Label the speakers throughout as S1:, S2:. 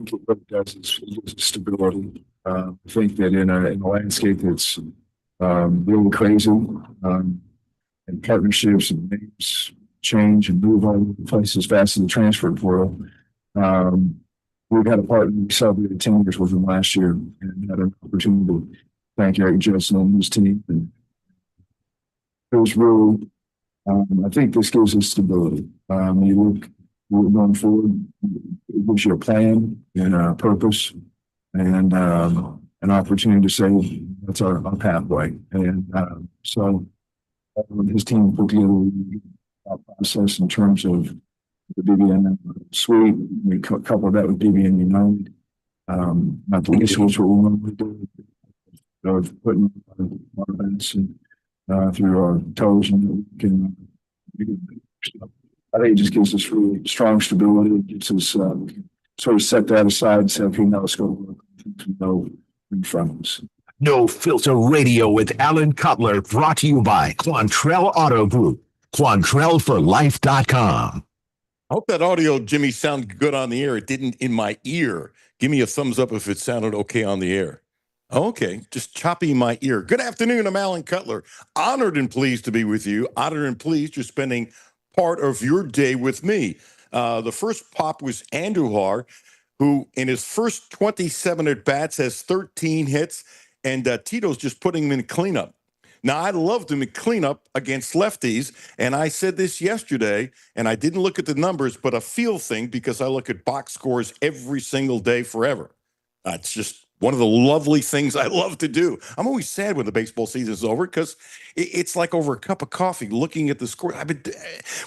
S1: What it does is it gives us stability. I think that in a landscape that's really crazy, and partnerships and names change and move all over the place as fast as the transfer portal. Um, we've had a partner we celebrated 10 years with him last year and had an opportunity to thank Eric Judson and his team. And it was really, I think this gives us stability. You look going forward, it gives you a plan and a purpose and an opportunity to say that's our pathway. And his team put together a process in terms of the BBN suite. We coupled that with BBN United. Not the least was what we normally do of putting our events and through our television. I think it just gives us really strong stability. It gives us sort of set that aside and say, okay, now let's go know in front of us.
S2: No Filter Radio with Alan Cutler, brought to you by Quantrell Auto Group. QuantrellForLife.com.
S3: I hope that audio, Jimmy, sounded good on the air. It didn't in my ear. Give me a thumbs up if it sounded okay on the air. Okay, just choppy in my ear. Good afternoon. I'm Alan Cutler. Honored and pleased to be with you. Honored and pleased you're spending part of your day with me. The first pop was Andujar, who in his first 27 at-bats has 13 hits, and Tito's just putting him in cleanup. Now, I loved him in cleanup against lefties, and I said this yesterday, and I didn't look at the numbers, but a feel thing because I look at box scores every single day forever. It's just one of the lovely things I love to do. I'm always sad when the baseball season is over because it's like over a cup of coffee looking at the score.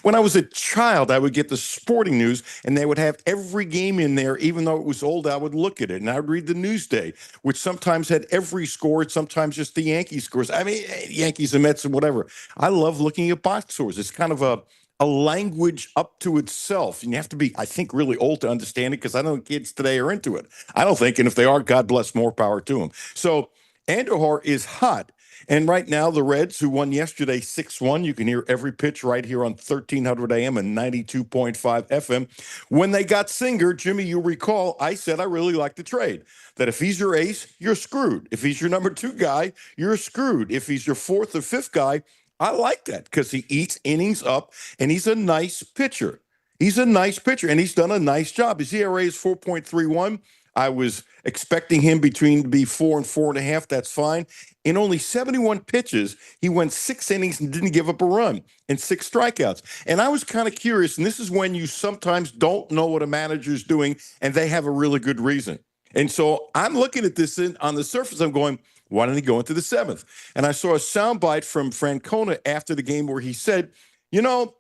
S3: When I was a child, I would get the sporting news and they would have every game in there. Even though it was old, I would look at it and I would read the Newsday, which sometimes had every score, sometimes just the Yankees scores. I mean, Yankees and Mets and whatever. I love looking at box scores. It's kind of a language up to itself. And you have to be, I think, really old to understand it because I know kids today are into it. I don't think, and if they are, God bless, more power to them. So Andujar is hot. And right now, the Reds, who won yesterday 6-1, you can hear every pitch right here on 1300 AM and 92.5 FM. When they got Singer, Jimmy, you recall, I said I really like the trade. That if he's your ace, you're screwed. If he's your number 2 guy, you're screwed. If he's your 4th or 5th guy, I like that because he eats innings up and he's a nice pitcher. He's a nice pitcher and he's done a nice job. His ERA is 4.31. I was expecting him to be 4 and 4.5. That's fine. In only 71 pitches, he went 6 innings and didn't give up a run and 6 strikeouts. And I was kind of curious, and this is when you sometimes don't know what a manager's doing and they have a really good reason. And so I'm looking at this on the surface, I'm going, why didn't he go into the 7th? And I saw a soundbite from Francona after the game where he said, the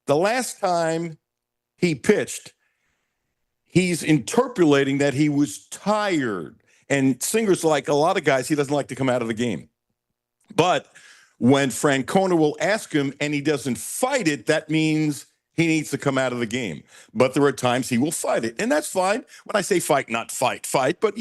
S3: last time he pitched, he's interpolating that he was tired. And Singer's like a lot of guys, he doesn't like to come out of the game. But when Francona will ask him and he doesn't fight it, that means he needs to come out of the game. But there are times he will fight it, and that's fine. When I say fight, not fight, but,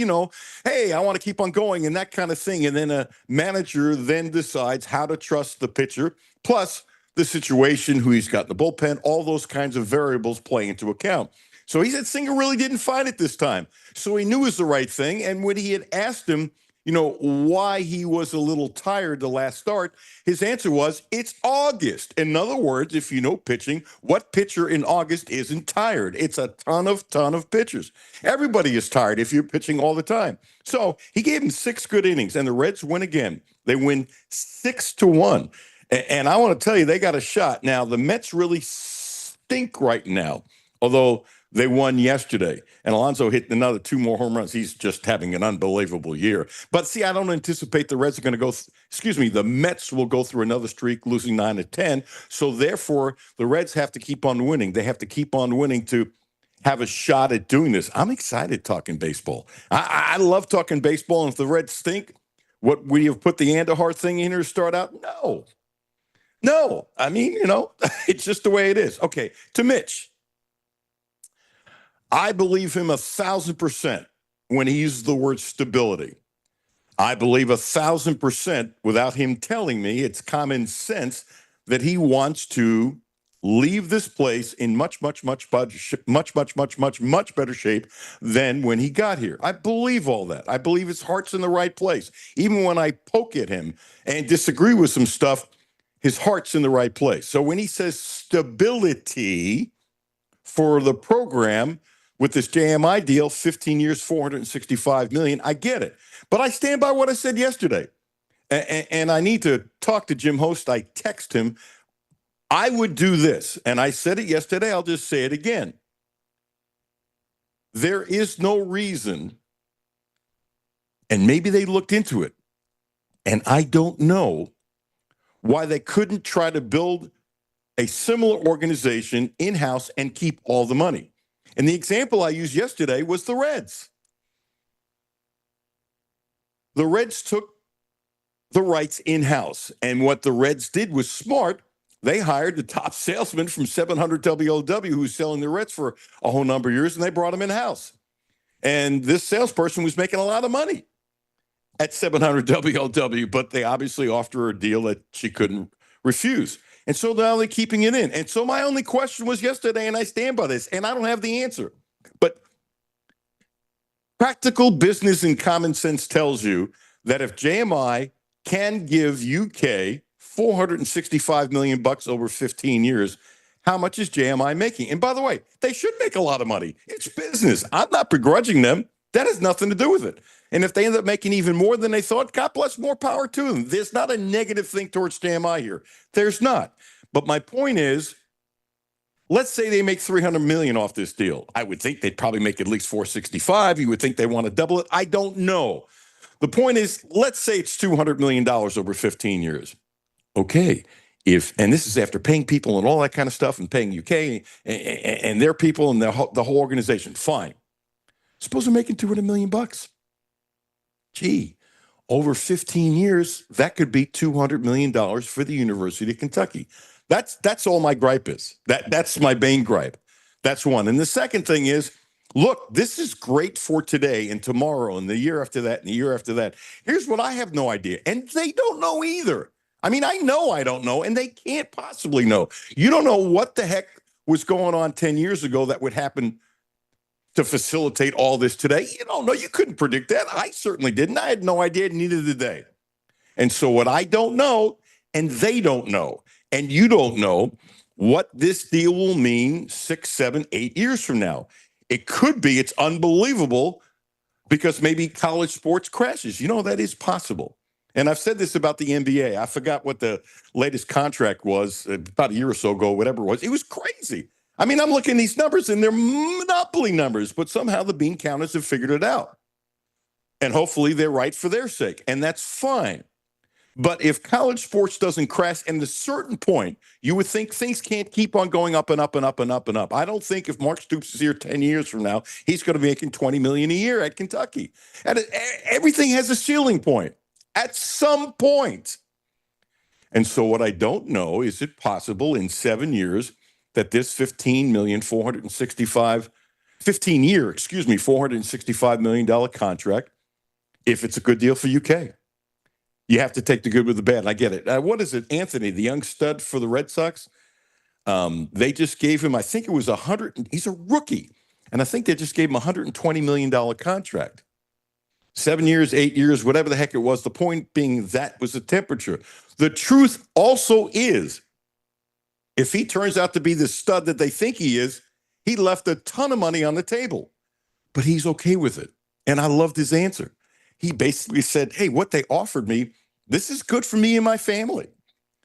S3: hey, I want to keep on going and that kind of thing. And then a manager then decides how to trust the pitcher, plus the situation, who he's got in the bullpen, all those kinds of variables play into account. So he said Singer really didn't fight it this time. So he knew it was the right thing. And when he had asked him, why he was a little tired the last start, his answer was, it's August. In other words, if you know pitching, what pitcher in August isn't tired? It's a ton of pitchers. Everybody is tired if you're pitching all the time. So he gave him 6 good innings, and the Reds win again. They win 6-1. And I want to tell you, they got a shot. Now, the Mets really stink right now, although they won yesterday, and Alonso hit another 2 more home runs. He's just having an unbelievable year. But see, I don't anticipate the Reds are going to the Mets will go through another streak, losing 9 of 10. So therefore, the Reds have to keep on winning. They have to keep on winning to have a shot at doing this. I'm excited talking baseball. I love talking baseball. And if the Reds stink, what would you have put the Andujar thing in here to start out? No. I mean, it's just the way it is. Okay, to Mitch. I believe him 1,000% when he uses the word stability. I believe 1,000% without him telling me, it's common sense that he wants to leave this place in much better shape than when he got here. I believe all that. I believe his heart's in the right place. Even when I poke at him and disagree with some stuff, his heart's in the right place. So when he says stability for the program with this JMI deal, 15 years, 465 million, I get it. But I stand by what I said yesterday. And I need to talk to Jim Host. I text him. I would do this, and I said it yesterday. I'll just say it again. There is no reason, and maybe they looked into it, and I don't know why they couldn't try to build a similar organization in-house and keep all the money. And the example I used yesterday was the Reds. The Reds took the rights in-house, and what the Reds did was smart. They hired the top salesman from 700 WLW who's selling the Reds for a whole number of years, and they brought him in-house. And this salesperson was making a lot of money at 700 WLW, but they obviously offered her a deal that she couldn't refuse. And so now they're keeping it in. And so my only question was yesterday, and I stand by this, and I don't have the answer. But practical business and common sense tells you that if JMI can give UK 465 million bucks over 15 years, how much is JMI making? And by the way, they should make a lot of money. It's business. I'm not begrudging them. That has nothing to do with it. And if they end up making even more than they thought, God bless, more power to them. There's not a negative thing towards JMI here. There's not. But my point is, let's say they make 300 million off this deal. I would think they'd probably make at least 465. You would think they want to double it. I don't know. The point is, let's say it's $200 million over 15 years. Okay. And this is after paying people and all that kind of stuff and paying UK and their people and the whole organization. Fine. Suppose they're making 200 million bucks. Gee, over 15 years, that could be $200 million for the University of Kentucky. That's all my gripe is. That's my main gripe. That's one. And the second thing is, look, this is great for today and tomorrow and the year after that and the year after that. Here's what I have no idea. And they don't know either. I mean, I know I don't know, and they can't possibly know. You don't know what the heck was going on 10 years ago that would happen to facilitate all this today. You don't know. You couldn't predict that. I certainly didn't. I had no idea, neither did they. And so what I don't know, and they don't know, and you don't know what this deal will mean 6, 7, 8 years from now. It could be, it's unbelievable, because maybe college sports crashes. You know, that is possible. And I've said this about the NBA. I forgot what the latest contract was about a year or so ago, whatever it was. It was crazy. I mean, I'm looking at these numbers, and they're monopoly numbers, but somehow the bean counters have figured it out. And hopefully they're right for their sake, and that's fine. But if college sports doesn't crash, and at a certain point, you would think things can't keep on going up and up and up and up and up. I don't think if Mark Stoops is here 10 years from now, he's going to be making $20 million a year at Kentucky. And everything has a ceiling point at some point. And so what I don't know, is it possible in 7 years that this $15 million contract, if it's a good deal for UK, you have to take the good with the bad. And I get it. What is it? Anthony, the young stud for the Red Sox. They just gave him, I think it was he's a rookie. And I think they just gave him $120 million contract. 7 years, 8 years, whatever the heck it was. The point being, that was the temperature. The truth also is, if he turns out to be the stud that they think he is, he left a ton of money on the table, but he's okay with it. And I loved his answer. He basically said, hey, what they offered me, this is good for me and my family.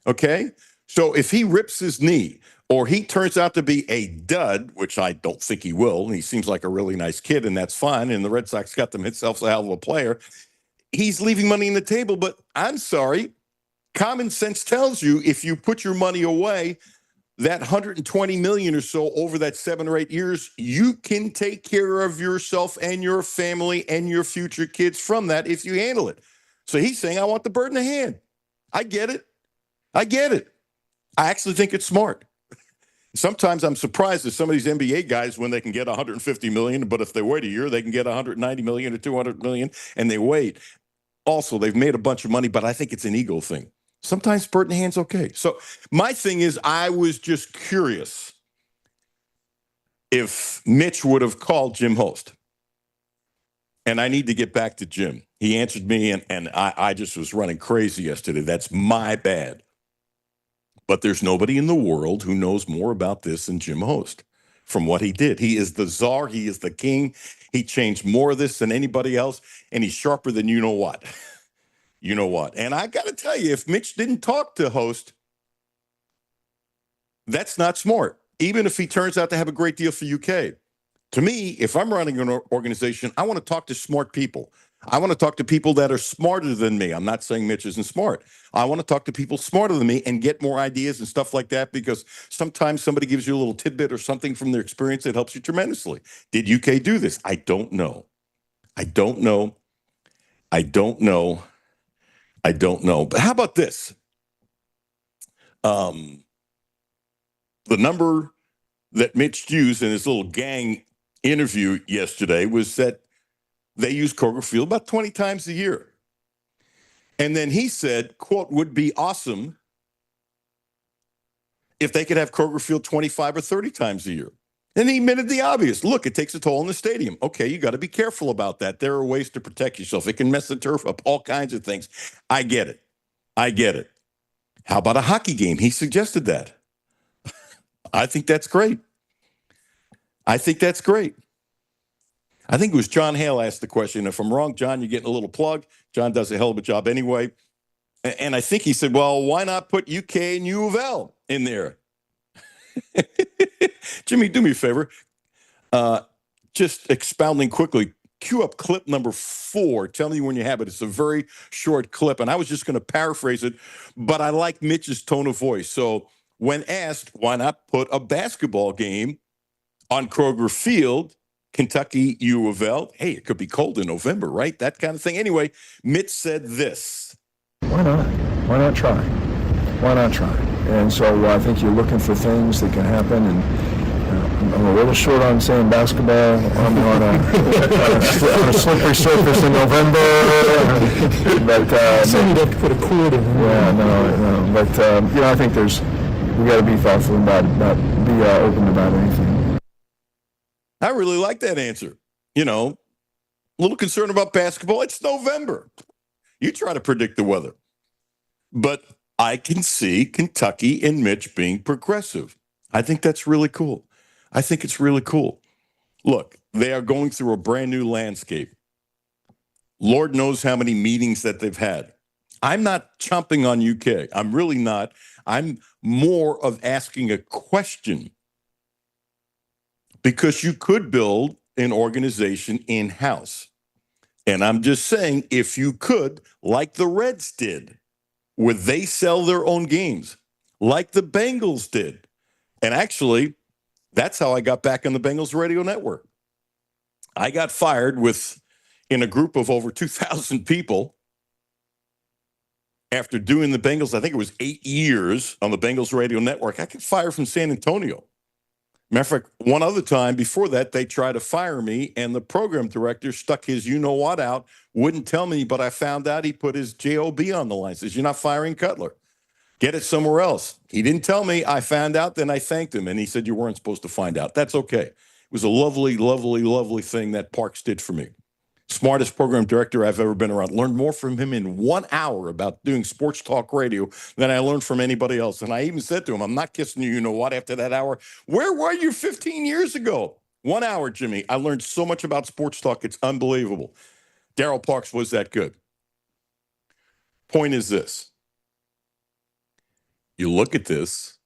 S3: Okay. So if he rips his knee, or he turns out to be a dud, which I don't think he will, and he seems like a really nice kid, and that's fine, and the Red Sox got themselves a hell of a player, he's leaving money on the table. But I'm sorry, common sense tells you, if you put your money away, that 120 million or so over that 7 or 8 years, you can take care of yourself and your family and your future kids from that if you handle it. So he's saying, I want the bird in the hand. I get it. I actually think it's smart. Sometimes I'm surprised at some of these NBA guys when they can get 150 million, but if they wait a year, they can get 190 million or 200 million, and they wait. Also, they've made a bunch of money, but I think it's an ego thing. Sometimes bird in the hand's okay. So my thing is, I was just curious if Mitch would have called Jim Host. And I need to get back to Jim. He answered me, and I just was running crazy yesterday. That's my bad. But there's nobody in the world who knows more about this than Jim Host from what he did. He is the czar. He is the king. He changed more of this than anybody else, and he's sharper than you know what. You know what? And I got to tell you, if Mitch didn't talk to Host, that's not smart, even if he turns out to have a great deal for UK. To me, if I'm running an organization, I want to talk to smart people. I want to talk to people that are smarter than me. I'm not saying Mitch isn't smart. I want to talk to people smarter than me and get more ideas and stuff like that, because sometimes somebody gives you a little tidbit or something from their experience that helps you tremendously. Did UK do this? I don't know. I don't know. I don't know. I don't know. But how about this? The number that Mitch used in his little gang interview yesterday was that they use Kroger Field about 20 times a year. And then he said, quote, would be awesome if they could have Kroger Field 25 or 30 times a year. And he admitted the obvious. Look, it takes a toll on the stadium. Okay, you got to be careful about that. There are ways to protect yourself. It can mess the turf up, all kinds of things. I get it. I get it. How about a hockey game? He suggested that. I think that's great. I think that's great. I think it was John Hale asked the question. If I'm wrong, John, you're getting a little plug. John does a hell of a job anyway. And I think he said, well, why not put UK and U of L in there? Jimmy, do me a favor. Just expounding quickly, cue up clip number 4. Tell me when you have it. It's a very short clip. And I was just going to paraphrase it, but I like Mitch's tone of voice. So when asked, why not put a basketball game on Kroger Field, Kentucky, U of L. Hey, it could be cold in November, right? That kind of thing. Anyway, Mitch said this.
S1: Why not? Why not try? Why not try? And so I think you're looking for things that can happen. And I'm a little short on saying basketball. I'm on a slippery surface in November. But
S4: you'd have to put a cord in.
S1: Yeah, no. But I think we got to be thoughtful about it, be open about anything.
S3: I really like that answer. A little concerned about basketball. It's November. You try to predict the weather. But I can see Kentucky and Mitch being progressive. I think that's really cool. I think it's really cool. Look, they are going through a brand new landscape. Lord knows how many meetings that they've had. I'm not chomping on UK. I'm really not. I'm more of asking a question. Because you could build an organization in-house. And I'm just saying, if you could, like the Reds did, where they sell their own games, like the Bengals did. And actually, that's how I got back on the Bengals radio network. I got fired in a group of over 2,000 people after doing the Bengals. I think it was 8 years on the Bengals radio network. I got fired from San Antonio. Matter of fact, one other time before that, they tried to fire me, and the program director stuck his you-know-what out, wouldn't tell me, but I found out he put his JOB on the line. Says, you're not firing Cutler. Get it somewhere else. He didn't tell me. I found out, then I thanked him, and he said, you weren't supposed to find out. That's okay. It was a lovely, lovely, lovely thing that Parks did for me. Smartest program director I've ever been around. Learned more from him in 1 hour about doing sports talk radio than I learned from anybody else. And I even said to him, I'm not kissing you, what, after that hour. Where were you 15 years ago? 1 hour, Jimmy. I learned so much about sports talk. It's unbelievable. Daryl Parks was that good. Point is this. You look at this,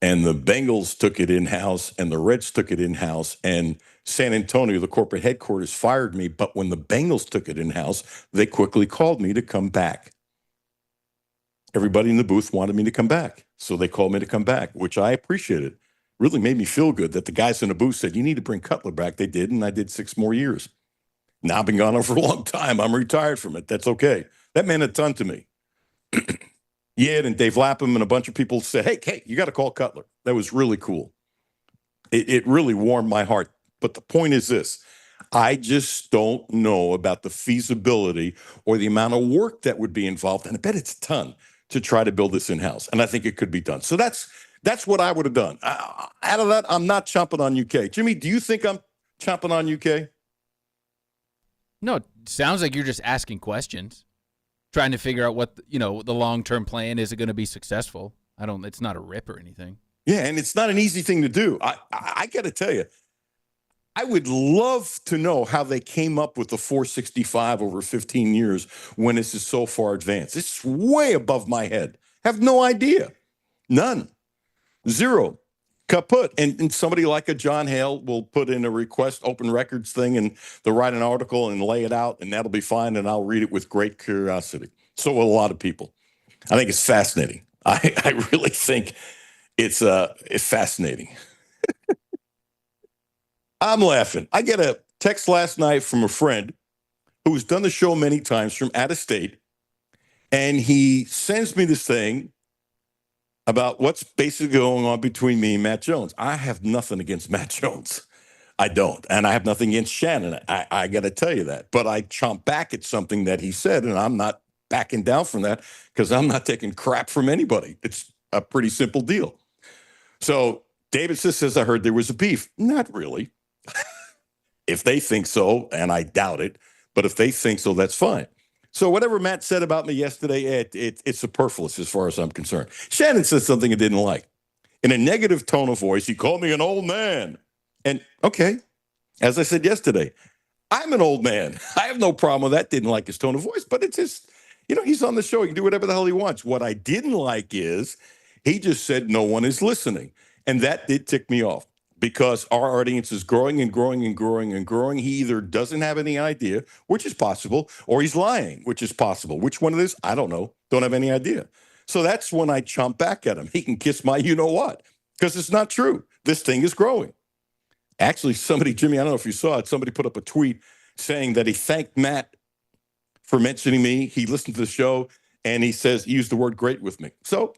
S3: and the Bengals took it in-house, and the Reds took it in-house, and San Antonio, the corporate headquarters, fired me. But when the Bengals took it in-house, they quickly called me to come back. Everybody in the booth wanted me to come back, so they called me to come back, which I appreciated. Really made me feel good that the guys in the booth said, you need to bring Cutler back. They did, and I did 6 more years. Now I've been gone for a long time. I'm retired from it. That's okay. That meant a ton to me. Yeah, and Dave Lapham and a bunch of people said, hey, you got to call Cutler. That was really cool. It really warmed my heart. But the point is this. I just don't know about the feasibility or the amount of work that would be involved. And I bet it's a ton to try to build this in-house. And I think it could be done. So that's what I would have done. Out of that, I'm not chomping on UK. Jimmy, do you think I'm chomping on UK?
S4: No, it sounds like you're just asking questions, trying to figure out what the long-term plan is. It going to be successful? It's not a rip or anything.
S3: Yeah, and it's not an easy thing to do. I got to tell you, I would love to know how they came up with the 465 over 15 years when this is so far advanced. It's way above my head. Have no idea. None. Zero. Kaput. And somebody like a John Hale will put in a request open records thing and they'll write an article and lay it out, and that'll be fine, and I'll read it with great curiosity. So will a lot of people. I think it's fascinating. I really think it's fascinating. I'm laughing. I get a text last night from a friend who's done the show many times from out of state, and he sends me this thing about what's basically going on between me and Matt Jones. I have nothing against Matt Jones. I don't. And I have nothing against Shannon. I got to tell you that. But I chomp back at something that he said, and I'm not backing down from that because I'm not taking crap from anybody. It's a pretty simple deal. So David says, I heard there was a beef. Not really. If they think so, and I doubt it, but if they think so, that's fine. So whatever Matt said about me yesterday, it's superfluous as far as I'm concerned. Shannon said something I didn't like. In a negative tone of voice, he called me an old man. And okay, as I said yesterday, I'm an old man. I have no problem with that. Didn't like his tone of voice, but it's just, he's on the show. He can do whatever the hell he wants. What I didn't like is he just said no one is listening. And that did tick me off. Because our audience is growing and growing and growing and growing. He either doesn't have any idea, which is possible, or he's lying, which is possible. Which one it is, I don't know. Don't have any idea. So that's when I chomp back at him. He can kiss my you-know-what, because it's not true. This thing is growing. Actually, Jimmy, I don't know if you saw it, somebody put up a tweet saying that he thanked Matt for mentioning me. He listened to the show, and he used the word great with me. So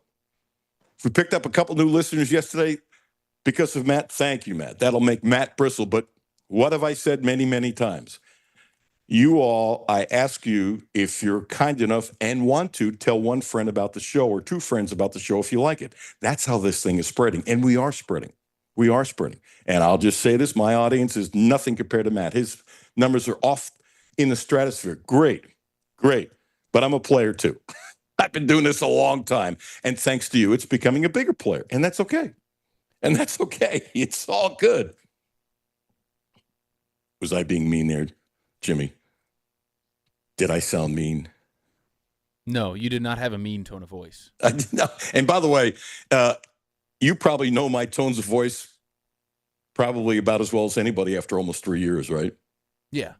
S3: if we picked up a couple new listeners yesterday, because of Matt, thank you, Matt. That'll make Matt bristle. But what have I said many, many times? You all, I ask you if you're kind enough and want to tell one friend about the show or two friends about the show if you like it. That's how this thing is spreading. And we are spreading. We are spreading. And I'll just say this, my audience is nothing compared to Matt. His numbers are off in the stratosphere. Great. But I'm a player too. I've been doing this a long time. And thanks to you, it's becoming a bigger player. And that's okay. It's all good. Was I being mean there, Jimmy? Did I sound mean?
S4: No, you did not have a mean tone of voice.
S3: I did not. And by the way, you probably know my tones of voice probably about as well as anybody after almost 3 years, right?
S4: Yeah.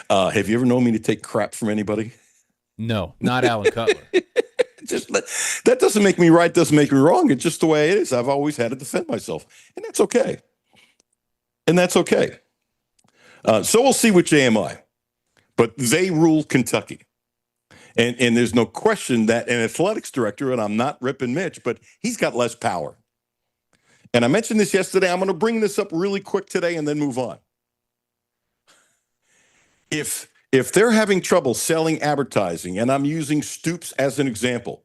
S3: Have you ever known me to take crap from anybody?
S4: No, not Alan Cutler.
S3: That doesn't make me right, doesn't make me wrong. It's just the way it is. I've always had to defend myself, and that's okay. So we'll see with JMI, but they rule Kentucky. And there's no question that an athletics director, and I'm not ripping Mitch, but he's got less power. And I mentioned this yesterday. I'm going to bring this up really quick today and then move on. If they're having trouble selling advertising, and I'm using Stoops as an example,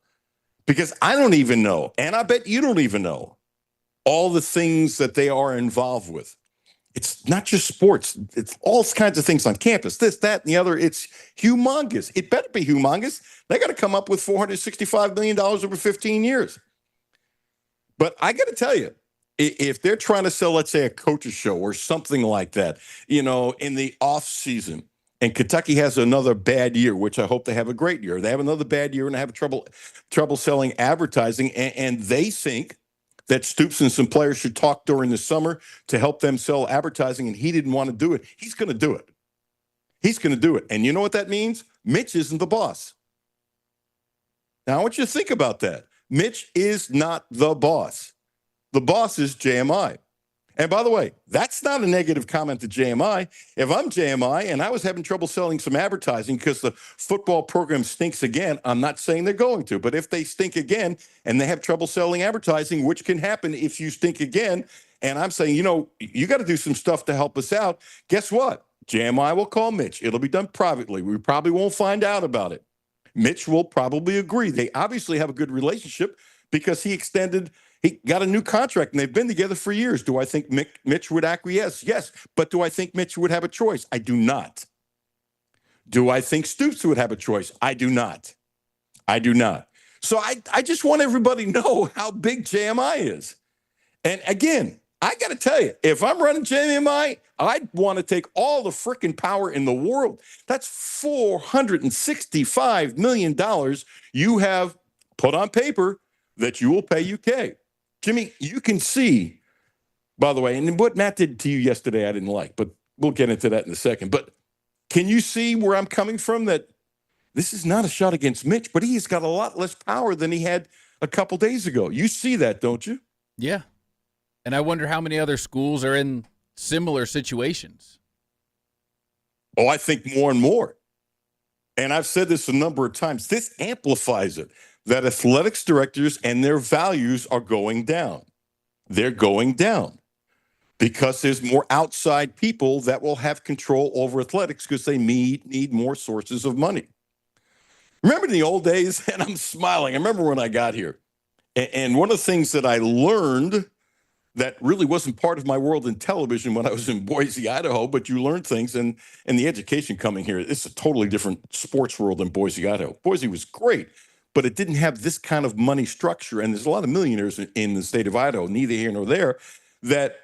S3: because I don't even know, and I bet you don't even know, all the things that they are involved with. It's not just sports. It's all kinds of things on campus, this, that, and the other. It's humongous. It better be humongous. They got to come up with $465 million over 15 years. But I got to tell you, if they're trying to sell, let's say, a coach's show or something like that, in the off season, and Kentucky has another bad year, which I hope they have a great year. They have another bad year and they have trouble selling advertising, and they think that Stoops and some players should talk during the summer to help them sell advertising, and he didn't want to do it. He's going to do it. He's going to do it. And you know what that means? Mitch isn't the boss. Now, I want you to think about that. Mitch is not the boss. The boss is JMI. And by the way, that's not a negative comment to JMI. If I'm JMI and I was having trouble selling some advertising because the football program stinks again, I'm not saying they're going to, but if they stink again and they have trouble selling advertising, which can happen if you stink again, and I'm saying, you got to do some stuff to help us out, guess what? JMI will call Mitch. It'll be done privately. We probably won't find out about it. Mitch will probably agree. They obviously have a good relationship because he got a new contract and they've been together for years. Do I think Mitch would acquiesce? Yes. But do I think Mitch would have a choice? I do not. Do I think Stoops would have a choice? I do not. I do not. So I just want everybody to know how big JMI is. And again, I got to tell you, if I'm running JMI, I'd want to take all the freaking power in the world. That's $465 million you have put on paper that you will pay UK. Jimmy, you can see, by the way, and what Matt did to you yesterday I didn't like, but we'll get into that in a second. But can you see where I'm coming from, that this is not a shot against Mitch, but he's got a lot less power than he had a couple days ago. You see that, don't you?
S4: Yeah. And I wonder how many other schools are in similar situations.
S3: Oh, I think more and more. And I've said this a number of times. This amplifies it, that athletics directors and their values are going down. They're going down because there's more outside people that will have control over athletics because they need more sources of money. Remember in the old days, and I'm smiling, I remember when I got here, and one of the things that I learned that really wasn't part of my world in television when I was in Boise, Idaho, but you learn things, and the education coming here, it's a totally different sports world than Boise, Idaho. Boise was great, but it didn't have this kind of money structure, and there's a lot of millionaires in the state of Idaho, neither here nor there, that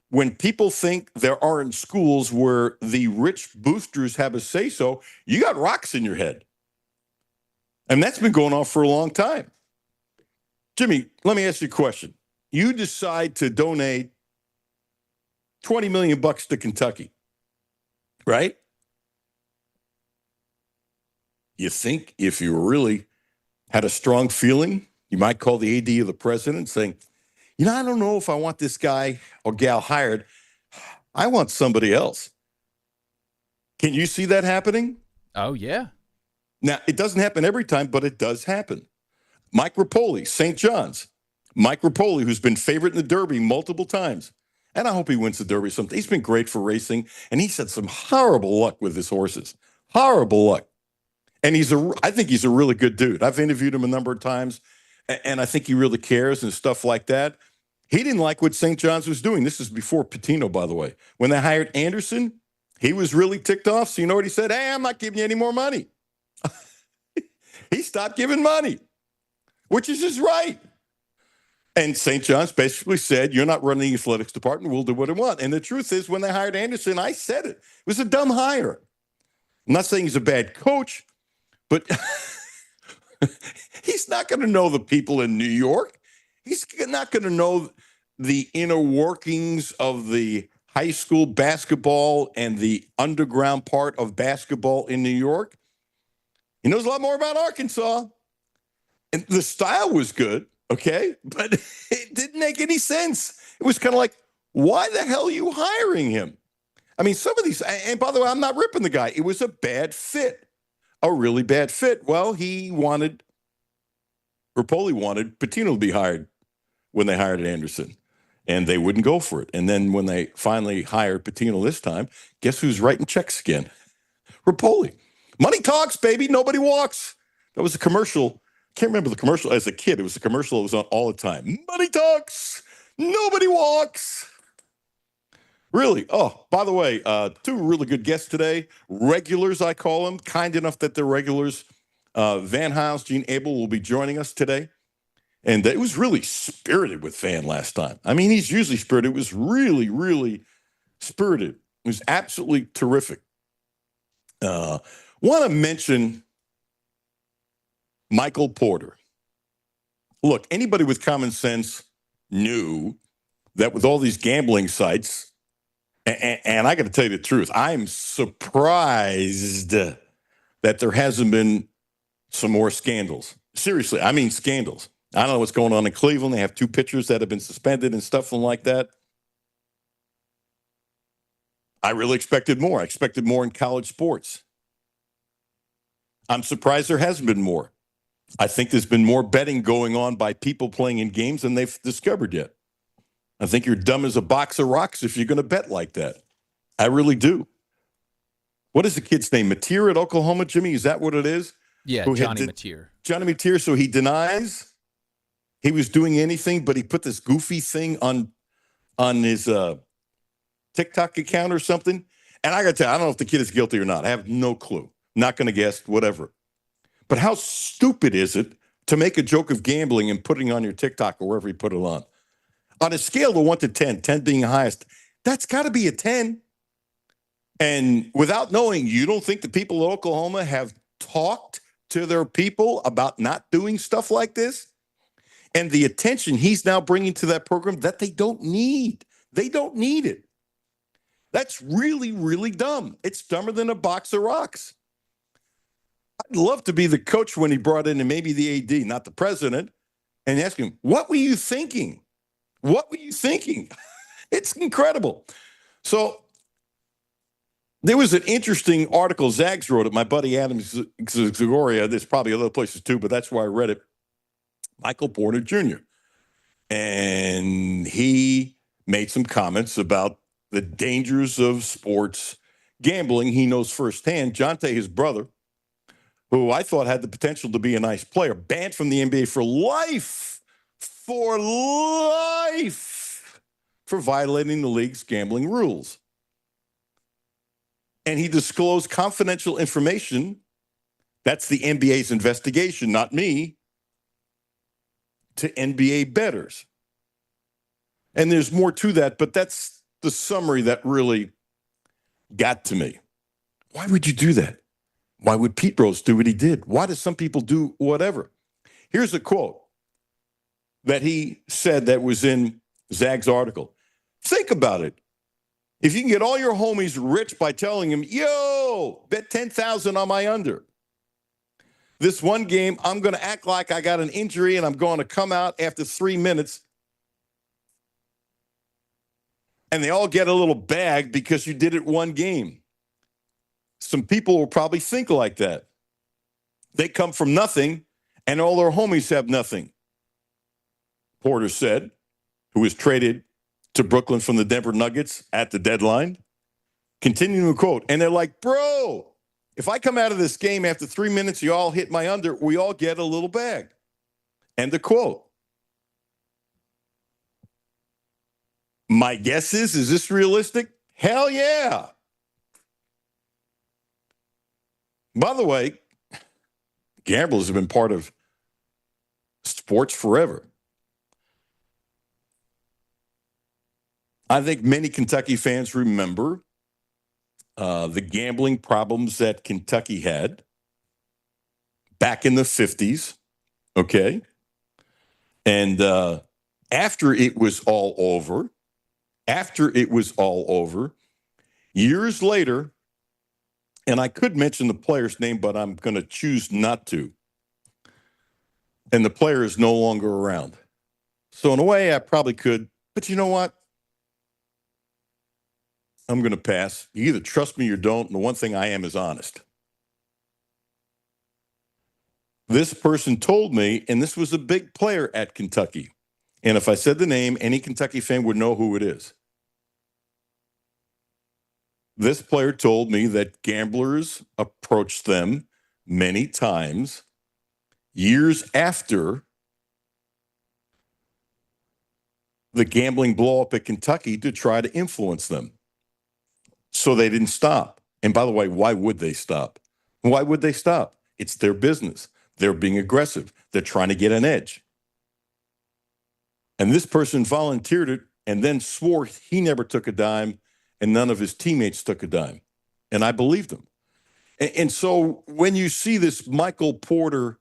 S3: when people think there aren't schools where the rich boosters have a say-so, you got rocks in your head. And that's been going on for a long time. Jimmy, let me ask you a question. You decide to donate $20 million to Kentucky, right? You think if you really had a strong feeling, you might call the AD of the president saying, I don't know if I want this guy or gal hired. I want somebody else. Can you see that happening?
S4: Oh, yeah.
S3: Now, it doesn't happen every time, but it does happen. Mike Rapoli, St. John's. Mike Rapoli, who's been favorite in the Derby multiple times. And I hope he wins the Derby someday. He's been great for racing, and he's had some horrible luck with his horses. Horrible luck. And I think he's a really good dude. I've interviewed him a number of times, and I think he really cares and stuff like that. He didn't like what St. John's was doing. This is before Patino, by the way. When they hired Anderson, he was really ticked off. So you know what he said? Hey, I'm not giving you any more money. He stopped giving money, which is his right. And St. John's basically said, you're not running the athletics department. We'll do what we want. And the truth is, when they hired Anderson, I said it. It was a dumb hire. I'm not saying he's a bad coach, but he's not going to know the people in New York. He's not going to know the inner workings of the high school basketball and the underground part of basketball in New York. He knows a lot more about Arkansas. And the style was good, okay? But it didn't make any sense. It was kind of like, why the hell are you hiring him? I mean, some of these, and by the way, I'm not ripping the guy. It was a bad fit, a really bad fit. Well, Rapoli wanted Patino to be hired when they hired Anderson, and they wouldn't go for it. And then when they finally hired Patino this time, guess who's writing checks again? Rapoli. Money talks, baby. Nobody walks. That was a commercial. Can't remember the commercial as a kid. It was a commercial that was on all the time. Money talks. Nobody walks. Really? Oh, by the way, two really good guests today. Regulars, I call them. Kind enough that they're regulars. Van Hiles, Gene Abel will be joining us today. And it was really spirited with Van last time. I mean, he's usually spirited. It was really, really spirited. It was absolutely terrific. Want to mention Michael Porter. Look, anybody with common sense knew that with all these gambling sites, and I got to tell you the truth, I'm surprised that there hasn't been some more scandals. Seriously, I mean scandals. I don't know what's going on in Cleveland. They have two pitchers that have been suspended and stuff like that. I really expected more. I expected more in college sports. I'm surprised there hasn't been more. I think there's been more betting going on by people playing in games than they've discovered yet. I think you're dumb as a box of rocks if you're going to bet like that. I really do. What is the kid's name? Mateer at Oklahoma, Jimmy? Is that what it is?
S4: Yeah,
S3: Who
S4: Johnny Mateer.
S3: Johnny Mateer. So he denies he was doing anything, but he put this goofy thing on his TikTok account or something. And I got to tell you, I don't know if the kid is guilty or not. I have no clue. Not going to guess, whatever. But how stupid is it to make a joke of gambling and putting on your TikTok or wherever you put it on? On a scale of 1 to 10, 10 being highest, that's got to be a 10. And without knowing, you don't think the people of Oklahoma have talked to their people about not doing stuff like this? And the attention he's now bringing to that program that they don't need. They don't need it. That's really, really dumb. It's dumber than a box of rocks. I'd love to be the coach when he brought in and maybe the AD, not the president, and ask him, what were you thinking? What were you thinking? It's incredible. So there was an interesting article Zags wrote it. My buddy Adam Zagoria, there's probably other places too, but that's where I read it. Michael Porter Jr. And he made some comments about the dangers of sports gambling. He knows firsthand. Jonte, his brother, who I thought had the potential to be a nice player, banned from the NBA for life, for violating the league's gambling rules. And he disclosed confidential information. That's the NBA's investigation, not me, to NBA bettors. And there's more to that, but that's the summary that really got to me. Why would you do that? Why would Pete Rose do what he did? Why do some people do whatever? Here's a quote that he said that was in Zag's article. Think about it. If you can get all your homies rich by telling them, yo, bet 10,000 on my under. This one game, I'm going to act like I got an injury and I'm going to come out after 3 minutes. And they all get a little bag because you did it one game. Some people will probably think like that. They come from nothing and all their homies have nothing. Porter said, who was traded to Brooklyn from the Denver Nuggets at the deadline. Continuing to quote, and they're like, bro, if I come out of this game after 3 minutes, you all hit my under, we all get a little bag. End of quote. My guess is this realistic? Hell yeah. By the way, gamblers have been part of sports forever. I think many Kentucky fans remember the gambling problems that Kentucky had back in the 50s, okay? And after it was all over, years later, and I could mention the player's name, but I'm going to choose not to. And the player is no longer around. So in a way, I probably could. But you know what? I'm going to pass. You either trust me or don't. And the one thing I am is honest. This person told me, and this was a big player at Kentucky. And if I said the name, any Kentucky fan would know who it is. This player told me that gamblers approached them many times years after the gambling blow up at Kentucky to try to influence them. So they didn't stop. And by the way, why would they stop? Why would they stop? It's their business. They're being aggressive. They're trying to get an edge. And this person volunteered it and then swore he never took a dime and none of his teammates took a dime. And I believed him. And so when you see this Michael Porter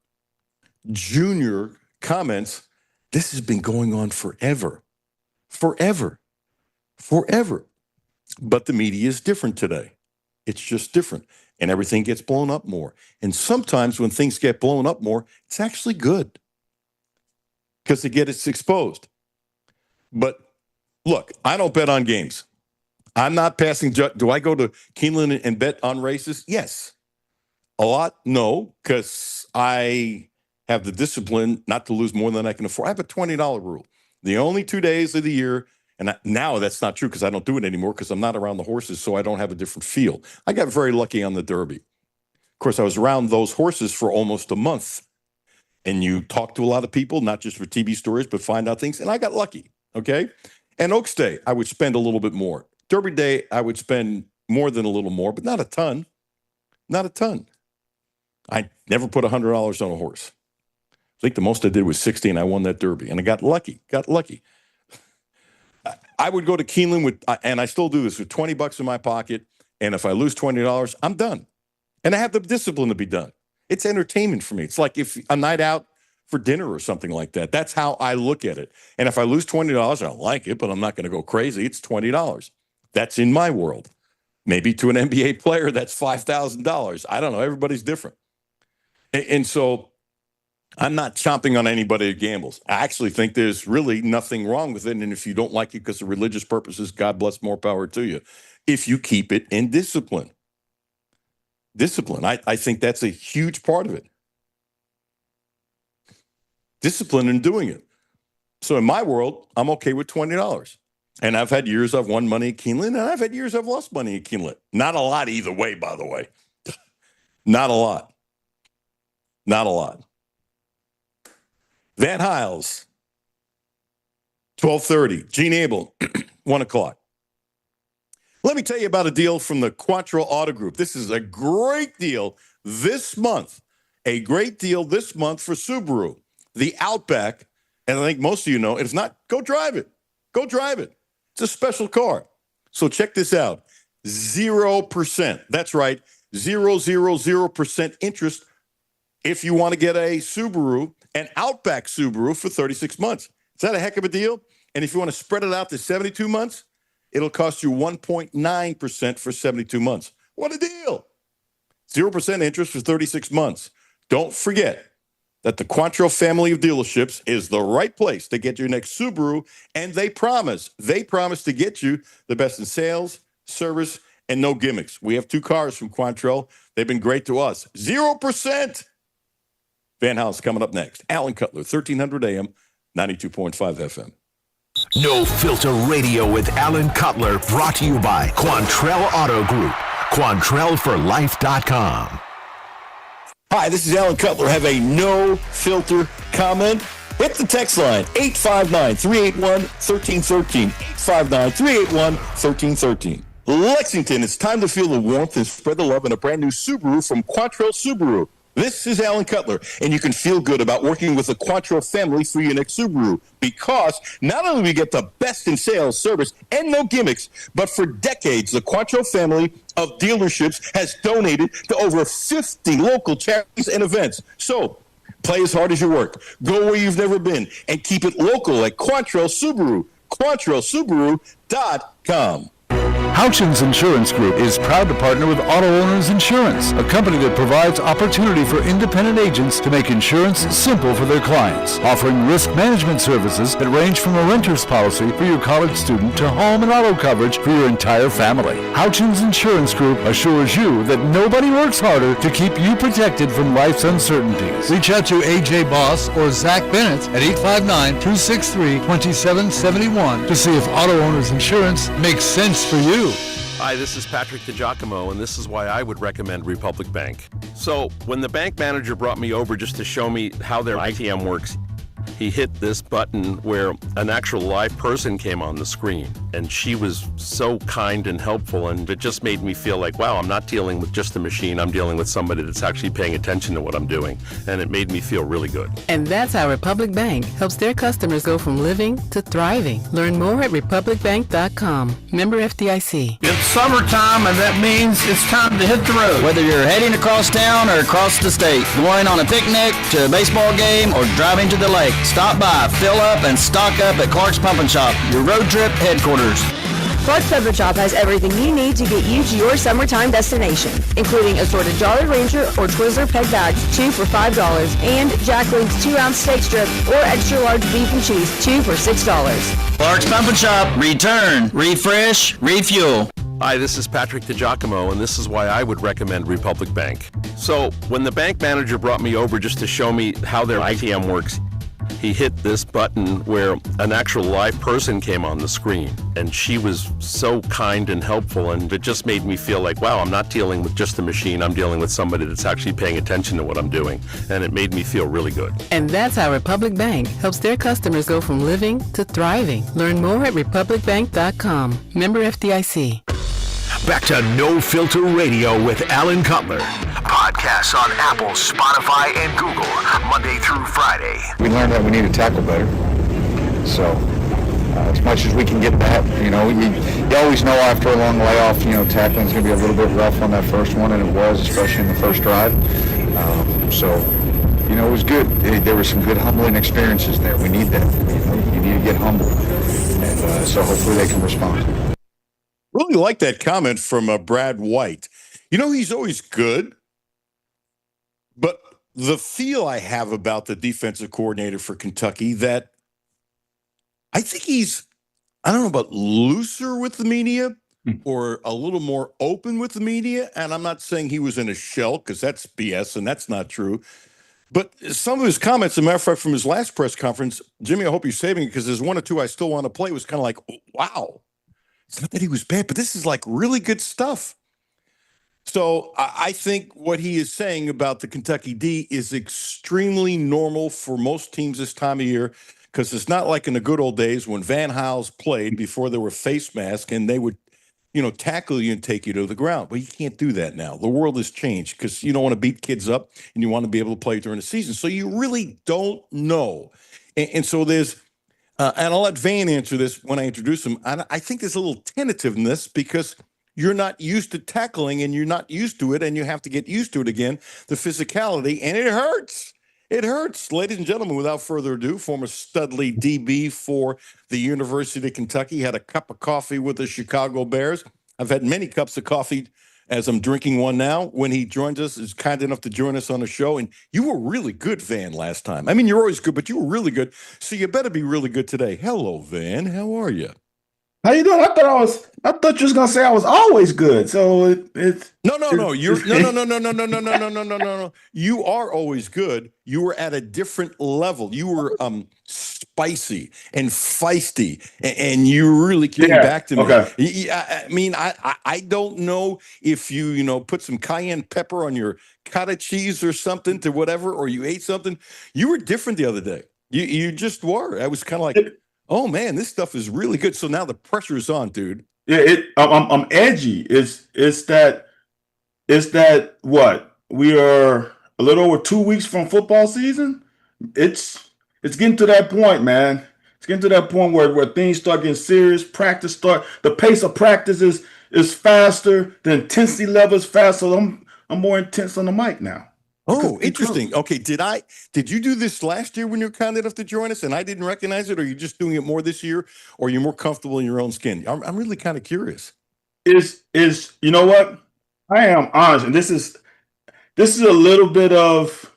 S3: Jr. comments, this has been going on forever. But the media is different today. It's just different. And everything gets blown up more. And sometimes when things get blown up more, it's actually good because they get it exposed. But look, I don't bet on games. I'm not passing. Do I go to Keeneland and bet on races? Yes. A lot? No, because I have the discipline not to lose more than I can afford. I have a $20 rule. The only 2 days of the year, and now that's not true because I don't do it anymore because I'm not around the horses, so I don't have a different feel. I got very lucky on the Derby. Of course, I was around those horses for almost a month. And you talk to a lot of people, not just for TV stories, but find out things. And I got lucky, okay? And Oaks Day, I would spend a little bit more. Derby Day, I would spend more than a little more, but not a ton. Not a ton. I never put $100 on a horse. I think the most I did was 60, and I won that Derby. And I got lucky. I would go to Keeneland with, and I still do this, with $20 in my pocket. And if I lose $20, I'm done. And I have the discipline to be done. It's entertainment for me. It's like if a night out for dinner or something like that. That's how I look at it. And if I lose $20, I like it, but I'm not going to go crazy. It's $20. That's in my world. Maybe to an NBA player, that's $5,000. I don't know. Everybody's different. And so I'm not chomping on anybody that gambles. I actually think there's really nothing wrong with it. And if you don't like it because of religious purposes, God bless, more power to you. If you keep it in discipline. Discipline. I think that's a huge part of it. Discipline in doing it. So in my world, I'm okay with $20. And I've had years I've won money at Keeneland, and I've had years I've lost money at Keeneland. Not a lot either way, by the way. Not a lot. Not a lot. Van Hiles, 12:30. Gene Abel, 1 o'clock. Let me tell you about a deal from the Quantrill Auto Group. This is a great deal this month. A great deal this month for Subaru. The Outback, and I think most of you know, if not, go drive it. Go drive it. It's a special car. So check this out. 0%. That's right. 0% interest if you want to get a Subaru, an Outback Subaru for 36 months. Is that a heck of a deal? And if you want to spread it out to 72 months, it'll cost you 1.9% for 72 months. What a deal. 0% interest for 36 months. Don't forget that the Quantrill family of dealerships is the right place to get your next Subaru, and they promise to get you the best in sales, service, and no gimmicks. We have 2 cars from Quantrill. They've been great to us. 0%. Van House coming up next. Alan Cutler, 1300 AM, 92.5 FM.
S2: No Filter Radio with Alan Cutler, brought to you by Quantrill Auto Group. QuantrellForLife.com.
S3: Hi, this is Alan Cutler. Have a no-filter comment? Hit the text line, 859-381-1313. 859-381-1313. Lexington, it's time to feel the warmth and spread the love in a brand new Subaru from Quantrill Subaru. This is Alan Cutler, and you can feel good about working with the Quantrill family for your next Subaru, because not only do we get the best in sales, service, and no gimmicks, but for decades, the Quantrill family of dealerships has donated to over 50 local charities and events. So play as hard as you work, go where you've never been, and keep it local at Quantrill Subaru. QuantrillSubaru.com.
S5: Houchins Insurance Group is proud to partner with Auto Owners Insurance, a company that provides opportunity for independent agents to make insurance simple for their clients, offering risk management services that range from a renter's policy for your college student to home and auto coverage for your entire family. Houchins Insurance Group assures you that nobody works harder to keep you protected from life's uncertainties. Reach out to AJ Boss or Zach Bennett at 859-263-2771 to see if Auto Owners Insurance makes sense for you.
S6: Hi, this is Patrick DiGiacomo, and this is why I would recommend Republic Bank. So, when the bank manager brought me over just to show me how their ITM works, he hit this button where an actual live person came on the screen, and she was so kind and helpful, and it just made me feel like, wow, I'm not dealing with just a machine, I'm dealing with somebody that's actually paying attention to what I'm doing, and it made me feel really good.
S7: And that's how Republic Bank helps their customers go from living to thriving. Learn more at republicbank.com. Member FDIC.
S8: It's summertime, and that means it's time to hit the road. Whether you're heading across town or across the state, going on a picnic, to a baseball game, or driving to the lake, stop by, fill up, and stock up at Clark's Pump and Shop, your road trip headquarters.
S9: Clark's Beverage Shop has everything you need to get you to your summertime destination, including assorted Jolly Ranger or Twizzler peg bags, 2 for $5, and Jacqueline's 2-ounce steak strip or extra large beef and cheese, 2 for $6.
S8: Clark's Pump and Shop. Return, refresh, refuel.
S6: Hi, this is Patrick DiGiacomo, and this is why I would recommend Republic Bank. So, when the bank manager brought me over just to show me how their ITM works, he hit this button where an actual live person came on the screen, and she was so kind and helpful, and it just made me feel like, wow, I'm not dealing with just a machine, I'm dealing with somebody that's actually paying attention to what I'm doing, and it made me feel really good.
S7: And that's how Republic Bank helps their customers go from living to thriving. Learn more at republicbank.com. Member FDIC.
S2: Back to No Filter Radio with Alan Cutler. Podcasts on Apple, Spotify, and Google, Monday through Friday.
S1: We learned that we need to tackle better. So, as much as we can get that, you always know after a long layoff, tackling's going to be a little bit rough on that first one, and it was, especially in the first drive. It was good. There were some good humbling experiences there. We need that. You need to get humble. And so hopefully they can respond.
S3: Really like that comment from Brad White. He's always good, but the feel I have about the defensive coordinator for Kentucky that I think he's, I don't know about looser with the media or a little more open with the media. And I'm not saying he was in a shell because that's BS and that's not true. But some of his comments, as a matter of fact, from his last press conference, Jimmy, I hope you're saving it because there's one or two I still want to play. It was kind of like, wow. It's not that he was bad, but this is like really good stuff. So I think what he is saying about the Kentucky D is extremely normal for most teams this time of year because it's not like in the good old days when Van Hals played before there were face masks and they would, tackle you and take you to the ground. But you can't do that now. The world has changed because you don't want to beat kids up and you want to be able to play during the season. So you really don't know. And so there's and I'll let Van answer this when I introduce him. I think there's a little tentativeness because you're not used to tackling and you're not used to it and you have to get used to it again, the physicality, and it hurts. It hurts. Ladies and gentlemen, without further ado, former Studley DB for the University of Kentucky, had a cup of coffee with the Chicago Bears. I've had many cups of coffee as I'm drinking one now. When he joins us, is kind enough to join us on the show. And you were really good, Van, last time. I mean, you're always good, but you were really good. So you better be really good today. Hello, Van. How are you?
S10: How you doing? I thought you was gonna say I was always good. So it's
S3: no. You're no. You are always good. You were at a different level. You were spicy and feisty, and you really came back to me.
S10: Okay.
S3: I don't know if you put some cayenne pepper on your cottage cheese or something to whatever, or you ate something. You were different the other day. You just were. I was kind of like, oh man, this stuff is really good. So now the pressure is on, dude.
S10: Yeah, I'm edgy. It's that what? We are a little over 2 weeks from football season. It's getting to that point, man. It's getting to that point where things start getting serious. The pace of practice is faster. The intensity level is faster. So I'm more intense on the mic now.
S3: Oh, interesting. Okay, did you do this last year when you were kind enough to join us and I didn't recognize it, or are you just doing it more this year, or you're more comfortable in your own skin? I'm really kind of curious.
S10: Is you know what? I am honest, and this is a little bit of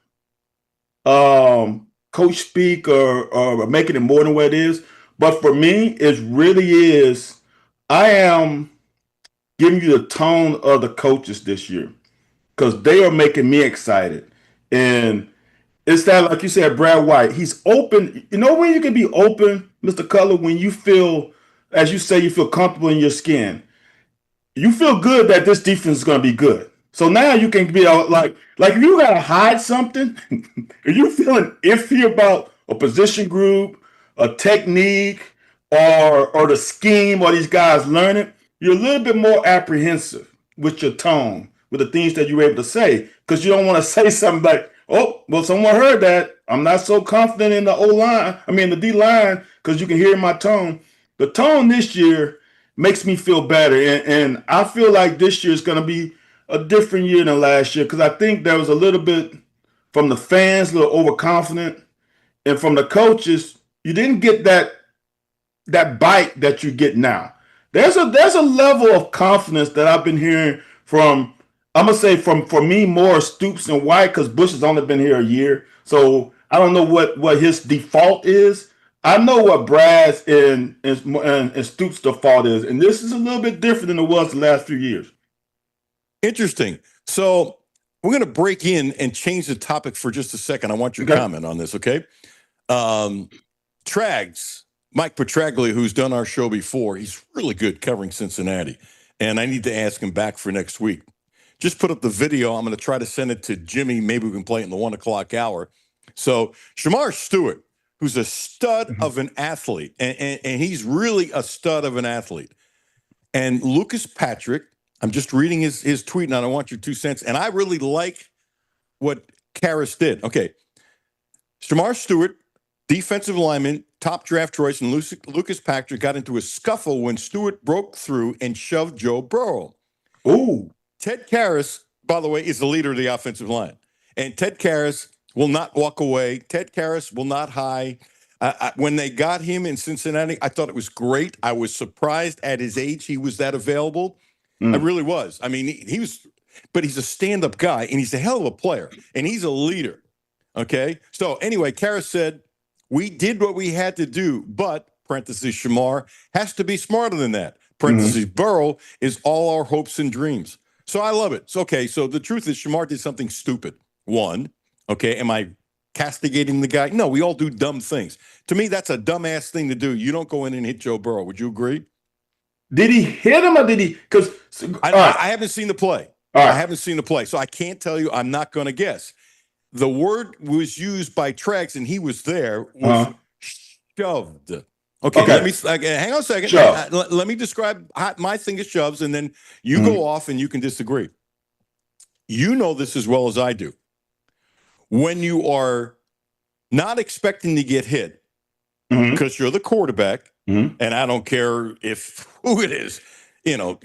S10: coach speak or making it more than what it is. But for me, it really is. I am giving you the tone of the coaches this year, because they are making me excited. And it's that, like you said, Brad White, he's open. You know when you can be open, Mr. Cutler, when you feel, as you say, you feel comfortable in your skin. You feel good that this defense is going to be good. So now you can be like if you got to hide something, if you're feeling iffy about a position group, a technique, or the scheme, or these guys learning, you're a little bit more apprehensive with your tone, with the things that you're able to say, because you don't want to say something like, oh, well, someone heard that. I'm not so confident in the D line, because you can hear my tone. The tone this year makes me feel better. And I feel like this year is going to be a different year than last year, because I think there was a little bit from the fans, a little overconfident, and from the coaches, you didn't get that bite that you get now. There's a level of confidence that I've been hearing from. I'm gonna say from for me more Stoops and White because Bush has only been here a year, so I don't know what his default is. I know what Brad's and Stoops' default is, and this is a little bit different than it was the last few years.
S3: Interesting. So we're going to break in and change the topic for just a second. I want your comment on this, okay? Trags, Mike Petraglia, who's done our show before, he's really good covering Cincinnati, and I need to ask him back for next week. Just put up the video. I'm going to try to send it to Jimmy. Maybe we can play it in the 1 o'clock hour. So Shamar Stewart, who's a stud of an athlete, and he's really a stud of an athlete. And Lucas Patrick, I'm just reading his tweet, and I don't want your 2 cents. And I really like what Karras did. Okay. Shamar Stewart, defensive lineman, top draft choice, and Lucas Patrick got into a scuffle when Stewart broke through and shoved Joe Burrow.
S10: Ooh.
S3: Ted Karras, by the way, is the leader of the offensive line. And Ted Karras will not walk away. Ted Karras will not hide. When they got him in Cincinnati, I thought it was great. I was surprised at his age he was that available. I really was. I mean, he was, but he's a stand-up guy, and he's a hell of a player, and he's a leader. Okay? So anyway, Karras said, we did what we had to do, but, parentheses, Shamar, has to be smarter than that. Parentheses, Burrow is all our hopes and dreams. So I love it. So, okay, so the truth is Shamar did something stupid. One, okay, am I castigating the guy? No, we all do dumb things. To me, that's a dumbass thing to do. You don't go in and hit Joe Burrow. Would you agree?
S10: Did he hit him or did he? Because
S3: I haven't seen the play. I haven't seen the play, so I can't tell you. I'm not going to guess. The word was used by Trags, and he was there. Was shoved. Okay. Let me hang on a second. Let me describe my thing is shoves, and then you go off and you can disagree. You know this as well as I do. When you are not expecting to get hit because you're the quarterback, and I don't care who it is, you know,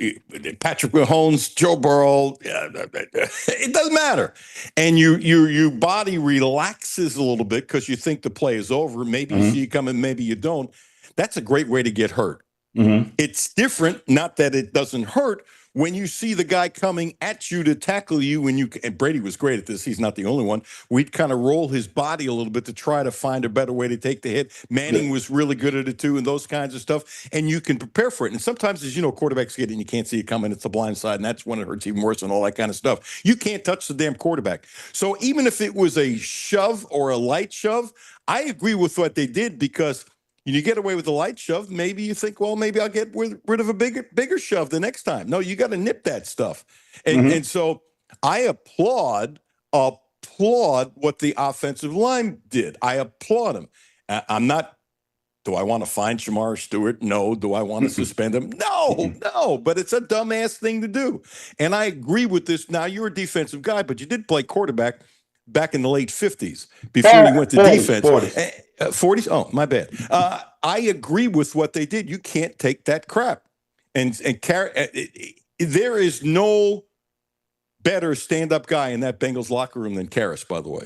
S3: Patrick Mahomes, Joe Burrow, it doesn't matter. And your body relaxes a little bit because you think the play is over. Maybe you see it coming, maybe you don't. That's a great way to get hurt. It's different, not that it doesn't hurt, when you see the guy coming at you to tackle you, and Brady was great at this, he's not the only one, we'd kind of roll his body a little bit to try to find a better way to take the hit. Manning was really good at it too, and those kinds of stuff, and you can prepare for it. And sometimes, as you know, quarterbacks get it and you can't see it coming, it's the blind side, and that's when it hurts even worse and all that kind of stuff. You can't touch the damn quarterback. So even if it was a shove or a light shove, I agree with what they did because you get away with a light shove, maybe you think, well, maybe I'll get rid of a bigger shove the next time. No, you got to nip that stuff. And so I applaud what the offensive line did. I applaud him. I'm not, do I want to find Shamar Stewart? No. Do I want to suspend him? No, but it's a dumbass thing to do. And I agree with this. Now, you're a defensive guy, but you did play quarterback back in the late 50s before you went to defense. 40s? Oh, my bad. I agree with what they did. You can't take that crap. And there is no better stand-up guy in that Bengals locker room than Karras, by the way.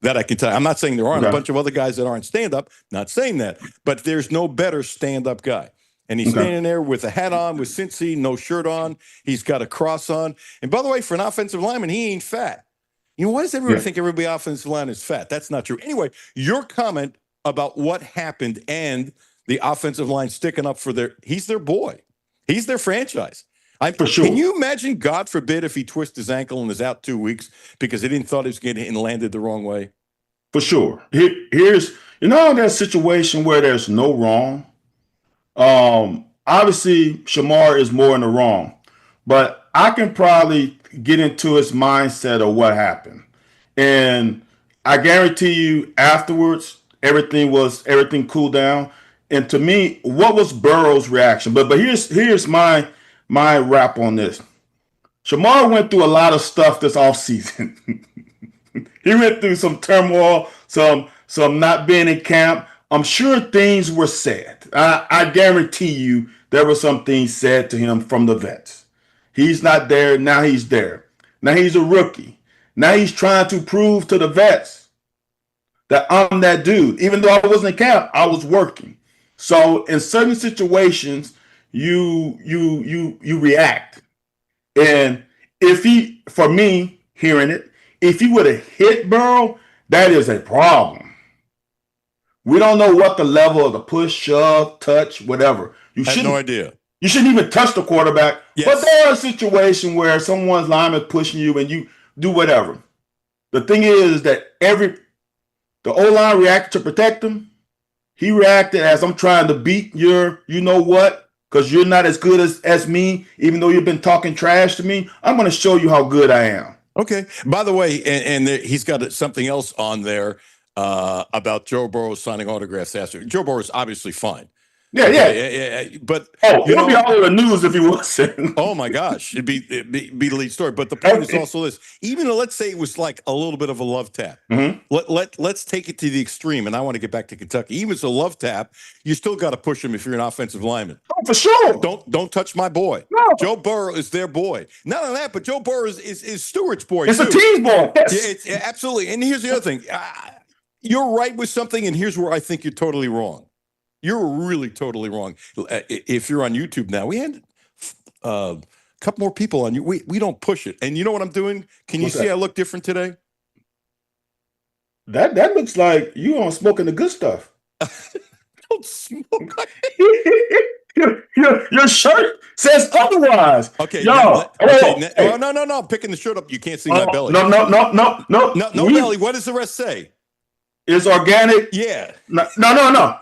S3: That I can tell you. I'm not saying there aren't a bunch of other guys that aren't stand-up. Not saying that. But there's no better stand-up guy. And he's standing there with a hat on, with Cincy, no shirt on. He's got a cross on. And by the way, for an offensive lineman, he ain't fat. You know, why does everybody think everybody offensive line is fat? That's not true. Anyway, your comment about what happened and the offensive line sticking up for he's their boy. He's their franchise. For sure. Can you imagine, God forbid, if he twists his ankle and is out 2 weeks because he didn't thought he was getting hit and landed the wrong way?
S10: For sure. Here's, that situation where there's no wrong. Obviously, Shamar is more in the wrong, but I can probably get into his mindset of what happened. And I guarantee you afterwards, everything cooled down. And to me, what was Burrow's reaction? But here's my wrap on this. Shamar went through a lot of stuff this offseason. He went through some turmoil, some not being in camp. I'm sure things were said. I guarantee you there were some things said to him from the vets. He's not there. Now he's there. Now he's a rookie. Now he's trying to prove to the vets that I'm that dude. Even though I wasn't in camp, I was working. So in certain situations, you react. And for me, hearing it, if he would have hit Burrow, that is a problem. We don't know what the level of the push, shove, touch, whatever.
S3: I have no idea.
S10: You shouldn't even touch the quarterback.
S3: Yes.
S10: But there are situations where someone's lineman pushing you and you do whatever. The thing is that the O-line reacted to protect him. He reacted as I'm trying to beat your you know what, because you're not as good as me, even though you've been talking trash to me. I'm going to show you how good I am.
S3: Okay. By the way, and he's got something else on there about Joe Burrow signing autographs after. Joe Burrow is obviously fine.
S10: Yeah,
S3: okay, yeah. But
S10: it'll be all over the news if he wasn't.
S3: Oh my gosh, it'd be the lead story. But the point is also this: even let's say it was like a little bit of a love tap.
S10: Mm-hmm.
S3: Let's take it to the extreme. And I want to get back to Kentucky. Even if it's a love tap, you still got to push him if you're an offensive lineman.
S10: Oh, for sure.
S3: Don't touch my boy.
S10: No.
S3: Joe Burrow is their boy. Not only that, but Joe Burrow is Stewart's boy.
S10: It's
S3: too.
S10: a team's boy. Yes.
S3: Yeah, absolutely. And here's the other thing: you're right with something, and here's where I think you're totally wrong. You're really totally wrong. If you're on YouTube now, we had a couple more people on you. We don't push it. And you know what I'm doing? Can you see I look different today?
S10: That looks like you on smoking the good stuff.
S3: Don't smoke.
S10: Your shirt says otherwise.
S3: Okay.
S10: Yo.
S3: Okay. No. I'm picking the shirt up. You can't see my belly.
S10: No.
S3: No belly. What does the rest say?
S10: It's organic.
S3: Yeah.
S10: No.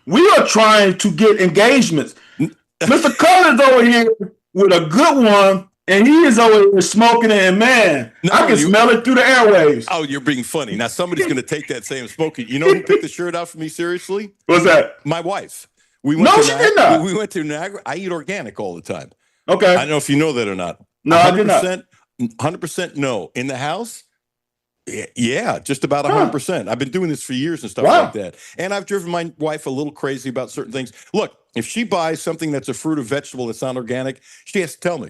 S10: We are trying to get engagements. Mr. Cutler's over here with a good one, and he is over here smoking it, and man, I can smell it through the airwaves.
S3: Oh, you're being funny. Now somebody's going to take that same smoking. You know who picked the shirt out for me? Seriously?
S10: What's that?
S3: My wife.
S10: She did not.
S3: We went to Niagara. I eat organic all the time.
S10: Okay.
S3: I don't know if you know that or not.
S10: No, I did not.
S3: 100% no. In the house? Yeah, just about 100%. I've been doing this for years and stuff like that. And I've driven my wife a little crazy about certain things. Look, if she buys something that's a fruit or vegetable that's not organic, she has to tell me.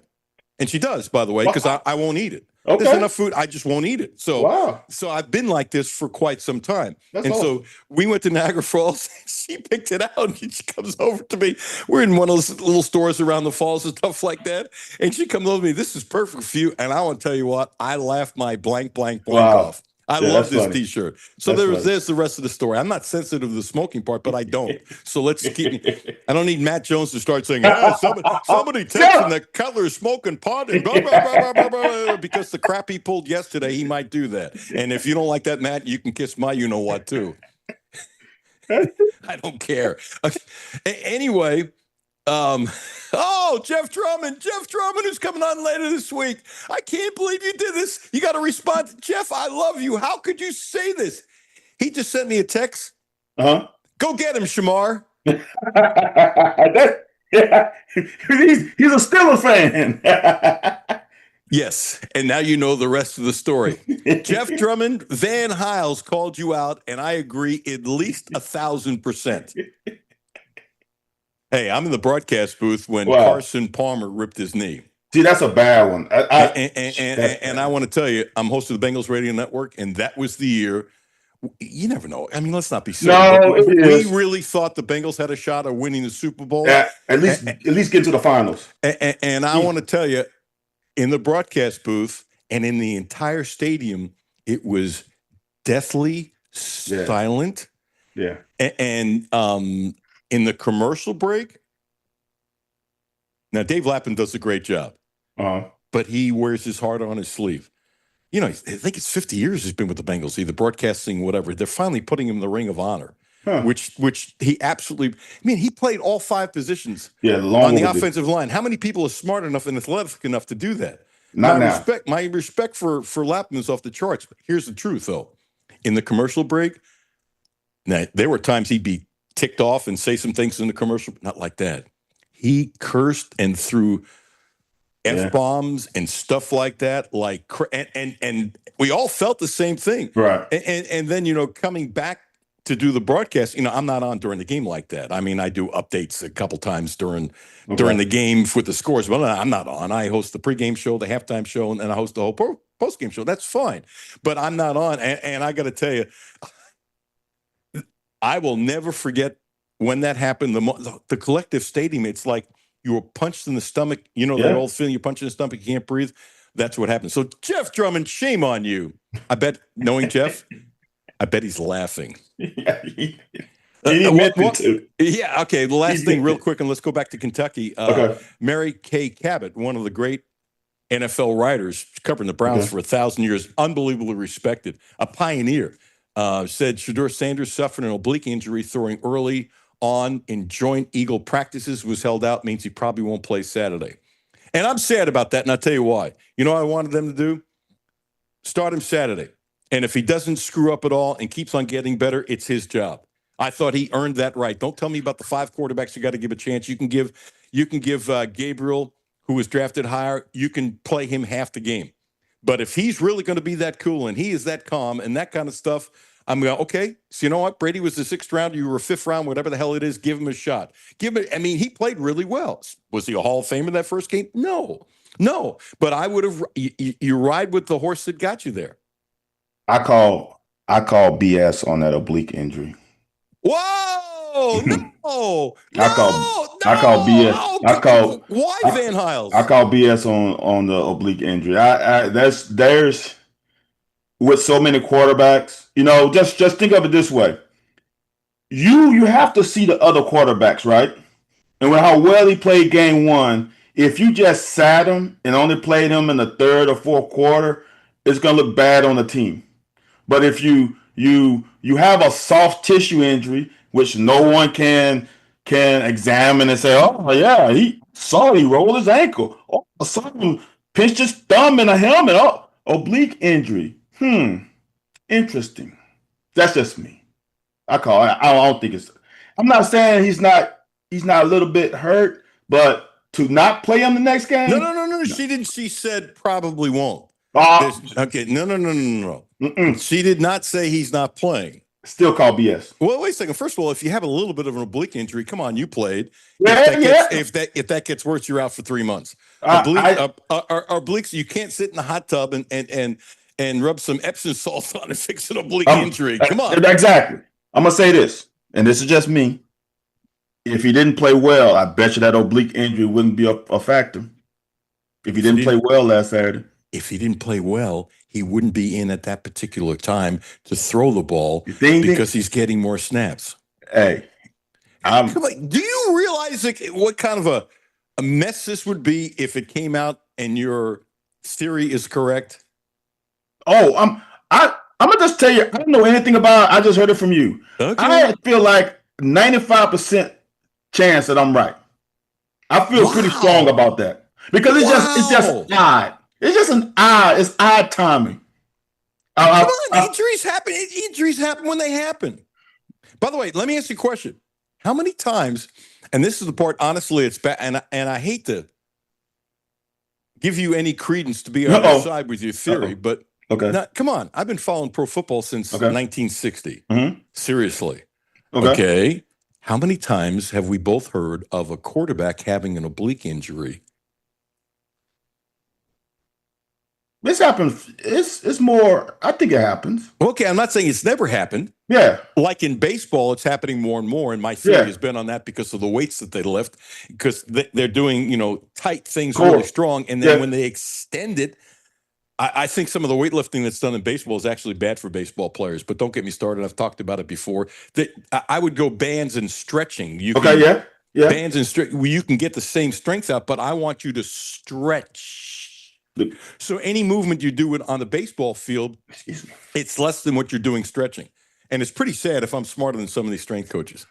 S3: And she does, by the way, because I won't eat it.
S10: Okay.
S3: There's enough food, I just won't eat it. So I've been like this for quite some time.
S10: That's awesome.
S3: So we went to Niagara Falls. She picked it out and she comes over to me. We're in one of those little stores around the falls and stuff like that. And she comes over to me, this is perfect for you. And I want to tell you what, I laughed my blank off. I love this T-shirt. So there's the rest of the story. I'm not sensitive to the smoking part, but I don't. So let's keep. I don't need Matt Jones to start saying, somebody texting that Cutler is smoking pot and blah, blah, blah, blah, blah, blah, because the crap he pulled yesterday, he might do that. And if you don't like that, Matt, you can kiss my you-know-what, too. I don't care. Anyway. Jeff Drummond is coming on later this week. I can't believe you did this. You got to respond. Jeff, I love you. How could you say this? He just sent me a text. Go get him, Shamar.
S10: He's a Steelers fan.
S3: Yes, and now you know the rest of the story. Jeff Drummond, Van Hiles called you out, and I agree at least 1,000%. Hey, I'm in the broadcast booth when Carson Palmer ripped his knee.
S10: See, that's a bad one.
S3: And I want to tell you, I'm host of the Bengals Radio Network, and that was the year. You never know. I mean, let's not be silly.
S10: No,
S3: we really thought the Bengals had a shot of winning the Super Bowl.
S10: Yeah, at least get to the finals.
S3: And I want to tell you, in the broadcast booth and in the entire stadium, it was deathly silent.
S10: Yeah.
S3: And in the commercial break, now Dave Lapham does a great job, but he wears his heart on his sleeve. You know, I think it's 50 years he's been with the Bengals, either broadcasting, whatever. They're finally putting him in the Ring of Honor, which he absolutely. I mean, he played all 5 positions on the offensive line. How many people are smart enough and athletic enough to do that?
S10: Not now.
S3: My respect for Lapham is off the charts. But here's the truth, though. In the commercial break, now there were times he'd be ticked off and say some things in the commercial, not like that. He cursed and threw F-bombs and stuff like that, and we all felt the same thing.
S10: Right.
S3: And then, you know, coming back to do the broadcast, you know, I'm not on during the game like that. I mean, I do updates a couple times during the game with the scores, but I'm not on. I host the pregame show, the halftime show, and I host the whole postgame show. That's fine. But I'm not on. And I got to tell you, I will never forget when that happened. The collective stadium, it's like You were punched in the stomach. You know
S10: Yeah.
S3: that old feeling you punch in the stomach, you can't breathe? That's what happened. So Jeff Drummond, shame on you. I bet, knowing Jeff, I bet he's laughing.
S10: Yeah, he meant it to.
S3: Yeah, okay. The last
S10: He
S3: thing,
S10: meant
S3: real
S10: it.
S3: quick, and let's go back to Kentucky.
S10: Okay.
S3: Mary Kay Cabot, one of the great NFL writers covering the Browns for 1,000 years, unbelievably respected, a pioneer, said Shedeur Sanders suffered an oblique injury throwing early on in joint eagle practices, was held out, means he probably won't play Saturday. And I'm sad about that, and I'll tell you why. You know what I wanted them to do? Start him Saturday. And if he doesn't screw up at all and keeps on getting better, it's his job. I thought he earned that right. Don't tell me about the 5 quarterbacks you got to give a chance. You can give Gabriel, who was drafted higher, you can play him half the game. But if he's really going to be that cool and he is that calm and that kind of stuff, I'm going, okay, so you know what? Brady was the 6th round. You were a 5th round, whatever the hell it is. Give him a shot. He played really well. Was he a Hall of Famer that first game? No. But I would have, you ride with the horse that got you there.
S10: I call BS on that oblique injury.
S3: Whoa! No!
S10: I call BS.
S3: Why Van Hiles?
S10: I call BS on the oblique injury. There's with so many quarterbacks, just think of it this way. You have to see the other quarterbacks, right? And how well he played game 1, if you just sat him and only played him in the 3rd or 4th quarter, it's gonna look bad on the team. But if you have a soft tissue injury, which no one can examine and say, oh yeah, he rolled his ankle. Oh, I saw him pinch his thumb in a helmet. Oh, oblique injury. Interesting. That's just me. I don't think it's. I'm not saying he's not a little bit hurt, but to not play him the next game.
S3: No. She didn't. She said probably won't. Okay. No.
S10: Mm-mm.
S3: She did not say he's not playing.
S10: Still call BS.
S3: Well, wait a second. First of all, if you have a little bit of an oblique injury, come on, you played.
S10: Yeah.
S3: If that gets worse, you're out for 3 months. Obliques, you can't sit in the hot tub and rub some Epsom salt on and fix an oblique injury. Come on.
S10: Exactly. I'm gonna say this, and this is just me. If he didn't play well, I bet you that oblique injury wouldn't be a factor. If he didn't play well last Saturday.
S3: If he didn't play well, he wouldn't be in at that particular time to throw the ball because he's getting more snaps.
S10: Hey,
S3: come on. Do you realize what kind of a mess this would be if it came out and your theory is correct?
S10: Oh, I'm gonna just tell you, I don't know anything about it. I just heard it from you.
S3: Okay.
S10: I feel like 95% chance that I'm right. I feel pretty strong about that because it's just odd. It's odd timing.
S3: Come on, injuries happen. Injuries happen when they happen. By the way, let me ask you a question. How many times, and this is the part, honestly, it's bad, and I hate to give you any credence to be on your side with your theory, but now, come on. I've been following pro football since 1960.
S10: Mm-hmm.
S3: Seriously. Okay. How many times have we both heard of a quarterback having an oblique injury?
S10: This happens. It's more. I think it happens.
S3: Okay, I'm not saying it's never happened.
S10: Yeah.
S3: Like in baseball, it's happening more and more. And my theory has been on that because of the weights that they lift, because they're doing, tight things really strong. And then when they extend it, I think some of the weightlifting that's done in baseball is actually bad for baseball players. But don't get me started. I've talked about it before. I would go bands and stretching. Bands and stretch. You can get the same strength out, but I want you to stretch. So any movement you do on the baseball field, it's less than what you're doing stretching. And it's pretty sad if I'm smarter than some of these strength coaches,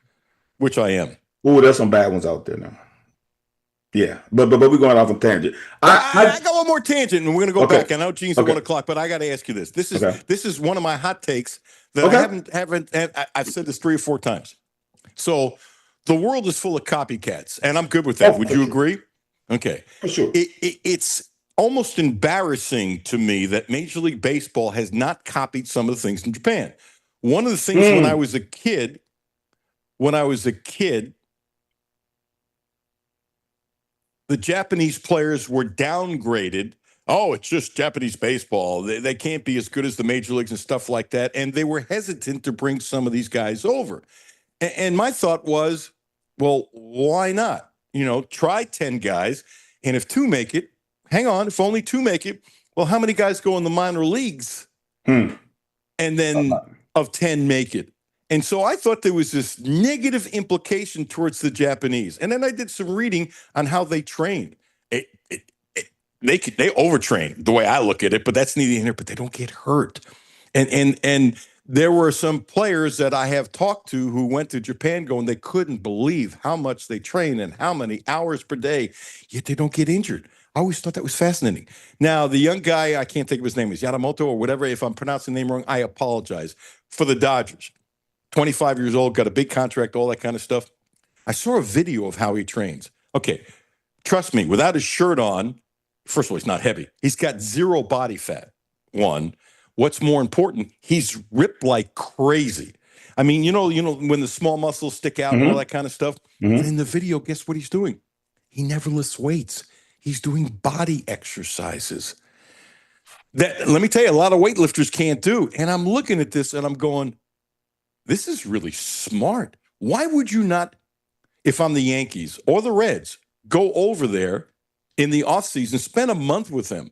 S3: which I am.
S10: Oh, there's some bad ones out there now. Yeah, but we're going off on tangent.
S3: I got one more tangent, and we're going to go back. I know Gene's at 1 o'clock, but I got to ask you this. This is one of my hot takes that I haven't. I've said this 3 or 4 times. So the world is full of copycats, and I'm good with that. Would you agree? Okay,
S10: for sure.
S3: It's almost embarrassing to me that Major League Baseball has not copied some of the things in Japan. One of the things when I was a kid, the Japanese players were downgraded. Oh, it's just Japanese baseball. They can't be as good as the major leagues and stuff like that. And they were hesitant to bring some of these guys over. And my thought was, well, why not? try 10 guys. And if 2 make it, hang on, if only 2 make it, well, how many guys go in the minor leagues? And then of 10 make it. And so I thought there was this negative implication towards the Japanese. And then I did some reading on how they train. They overtrain the way I look at it, but that's neither here nor there, but they don't get hurt. And there were some players that I have talked to who went to Japan going, they couldn't believe how much they train and how many hours per day, yet they don't get injured. I always thought that was fascinating. Now, the young guy, I can't think of his name, is Yamamoto or whatever. If I'm pronouncing the name wrong, I apologize. For the Dodgers, 25 years old, got a big contract, all that kind of stuff. I saw a video of how he trains. Okay, trust me, without his shirt on, first of all, he's not heavy. He's got 0 body fat, one. What's more important, he's ripped like crazy. I mean, when the small muscles stick out and all that kind of stuff. And in the video, guess what he's doing? He never lifts weights. He's doing body exercises. That, let me tell you, a lot of weightlifters can't do. And I'm looking at this and I'm going, this is really smart. Why would you not, if I'm the Yankees or the Reds, go over there in the offseason, spend a month with them,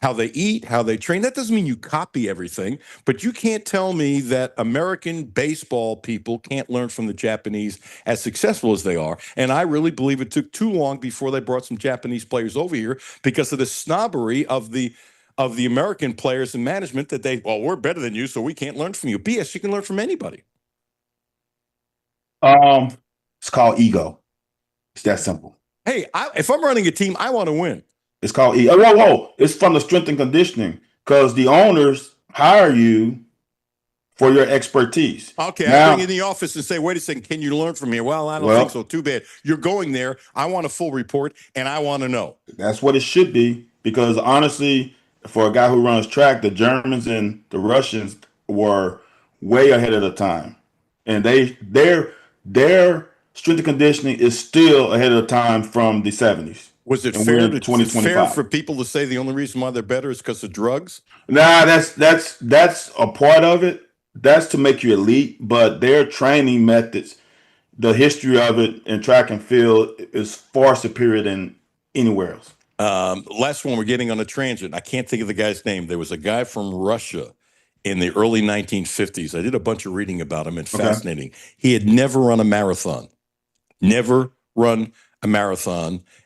S3: how they eat, how they train? That doesn't mean you copy everything, but you can't tell me that American baseball people can't learn from the Japanese as successful as they are. And I really believe it took too long before they brought some Japanese players over here because of the snobbery of the American players and management that we're better than you, so we can't learn from you. BS, you can learn from anybody.
S10: It's called ego. It's that simple.
S3: Hey, if I'm running a team, I want to win.
S10: It's called whoa. It's from the strength and conditioning because the owners hire you for your expertise.
S3: Okay, I bring you in the office and say, wait a second, can you learn from me? Well, I don't think so. Too bad. You're going there. I want a full report, and I want to know.
S10: That's what it should be because, honestly, for a guy who runs track, the Germans and the Russians were way ahead of the time. And their strength and conditioning is still ahead of the time from the 70s.
S3: Was it fair for people to say the only reason why they're better is because of drugs?
S10: Nah, that's a part of it. That's to make you elite, but their training methods, the history of it in track and field is far superior than anywhere else.
S3: Last one, we're getting on a tangent. I can't think of the guy's name. There was a guy from Russia in the early 1950s. I did a bunch of reading about him and fascinating. He had never run a marathon.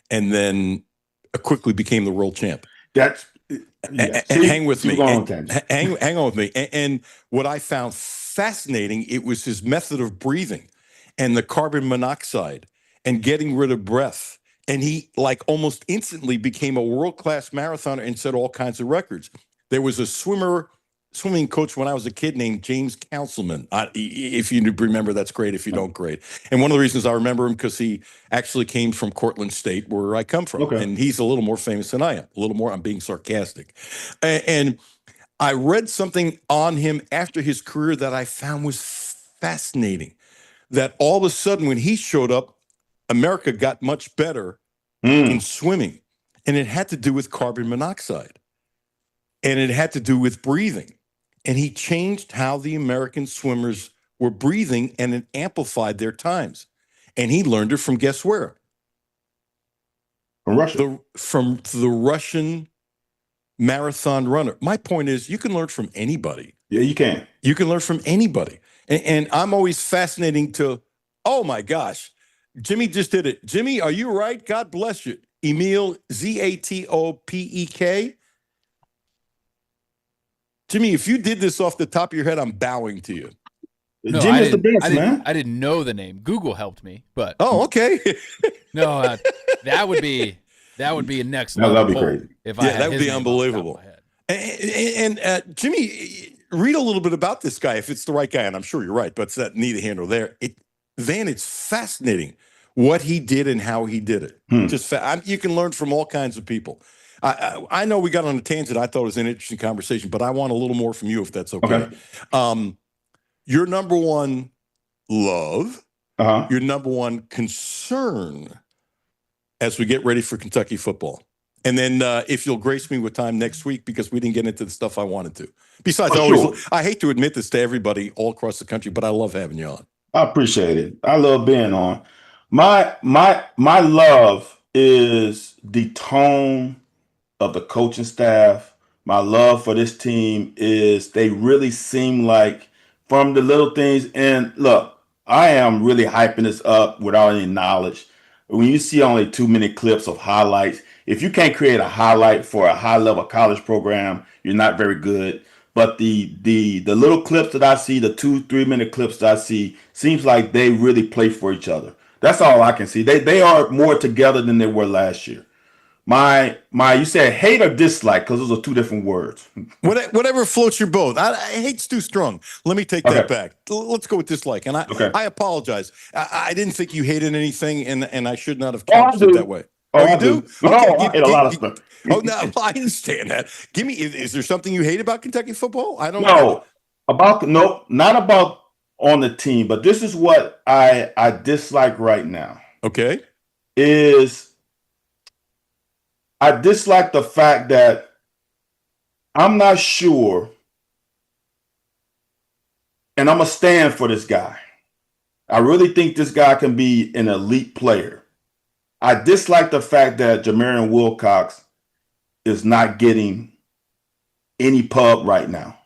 S3: And then quickly became the world champ. Hang with me. Hang on with me. And what I found fascinating, it was his method of breathing and the carbon monoxide and getting rid of breath. And he almost instantly became a world-class marathoner and set all kinds of records. There was a swimming coach when I was a kid named James Councilman. If you remember, that's great. If you don't, great. And one of the reasons I remember him because he actually came from Cortland State, where I come from. Okay. And he's a little more famous than I am. A little more. I'm being sarcastic. And I read something on him after his career that I found was fascinating. That all of a sudden, when he showed up, America got much better in swimming. And it had to do with carbon monoxide. And it had to do with breathing. And he changed how the American swimmers were breathing, and it amplified their times. And he learned it from guess where?
S10: From Russia.
S3: From the Russian marathon runner. My point is, you can learn from anybody.
S10: Yeah, you can.
S3: You can learn from anybody. And I'm always fascinating to, oh my gosh, Jimmy just did it. Jimmy, are you right? God bless you. Emil, Zatopek. Jimmy, if you did this off the top of your head, I'm bowing to you.
S4: No, Jimmy's the best, man. I didn't know the name. Google helped me, but
S3: okay.
S4: No, that would be a next level.
S10: That'd be crazy.
S3: That would be unbelievable. And Jimmy, read a little bit about this guy if it's the right guy, and I'm sure you're right, but it's neither here nor there. Van, it's fascinating what he did and how he did it. You can learn from all kinds of people. I know we got on a tangent. I thought it was an interesting conversation, but I want a little more from you, if that's okay. Your number one love, your number one concern as we get ready for Kentucky football. And then if you'll grace me with time next week, because we didn't get into the stuff I wanted to. Besides, I hate to admit this to everybody all across the country, but I love having you on.
S10: I appreciate it. I love being on. My love is the tone of the coaching staff. My love for this team is they really seem like from the little things. And look, I am really hyping this up without any knowledge. When you see only too many clips of highlights, if you can't create a highlight for a high level college program, you're not very good. But the little clips that I see, the 2-3 minute clips that I see, seems like they really play for each other. That's all I can see. They are more together than they were last year. You said hate or dislike because those are two different words.
S3: Whatever floats your boat. Hate's too strong. Let me take that back. Let's go with dislike. And I apologize. I didn't think you hated anything, and I should not have couched it that way.
S10: Oh, you do?
S3: Okay,
S10: I hate a lot of stuff.
S3: Oh, no, I understand that. Give me. Is there something you hate about Kentucky football? I don't
S10: know. Not about on the team, but this is what I dislike right now.
S3: Okay.
S10: I dislike the fact that I'm not sure, and I'm going to stand for this guy. I really think this guy can be an elite player. I dislike the fact that Jamarian Wilcox is not getting any pub right now.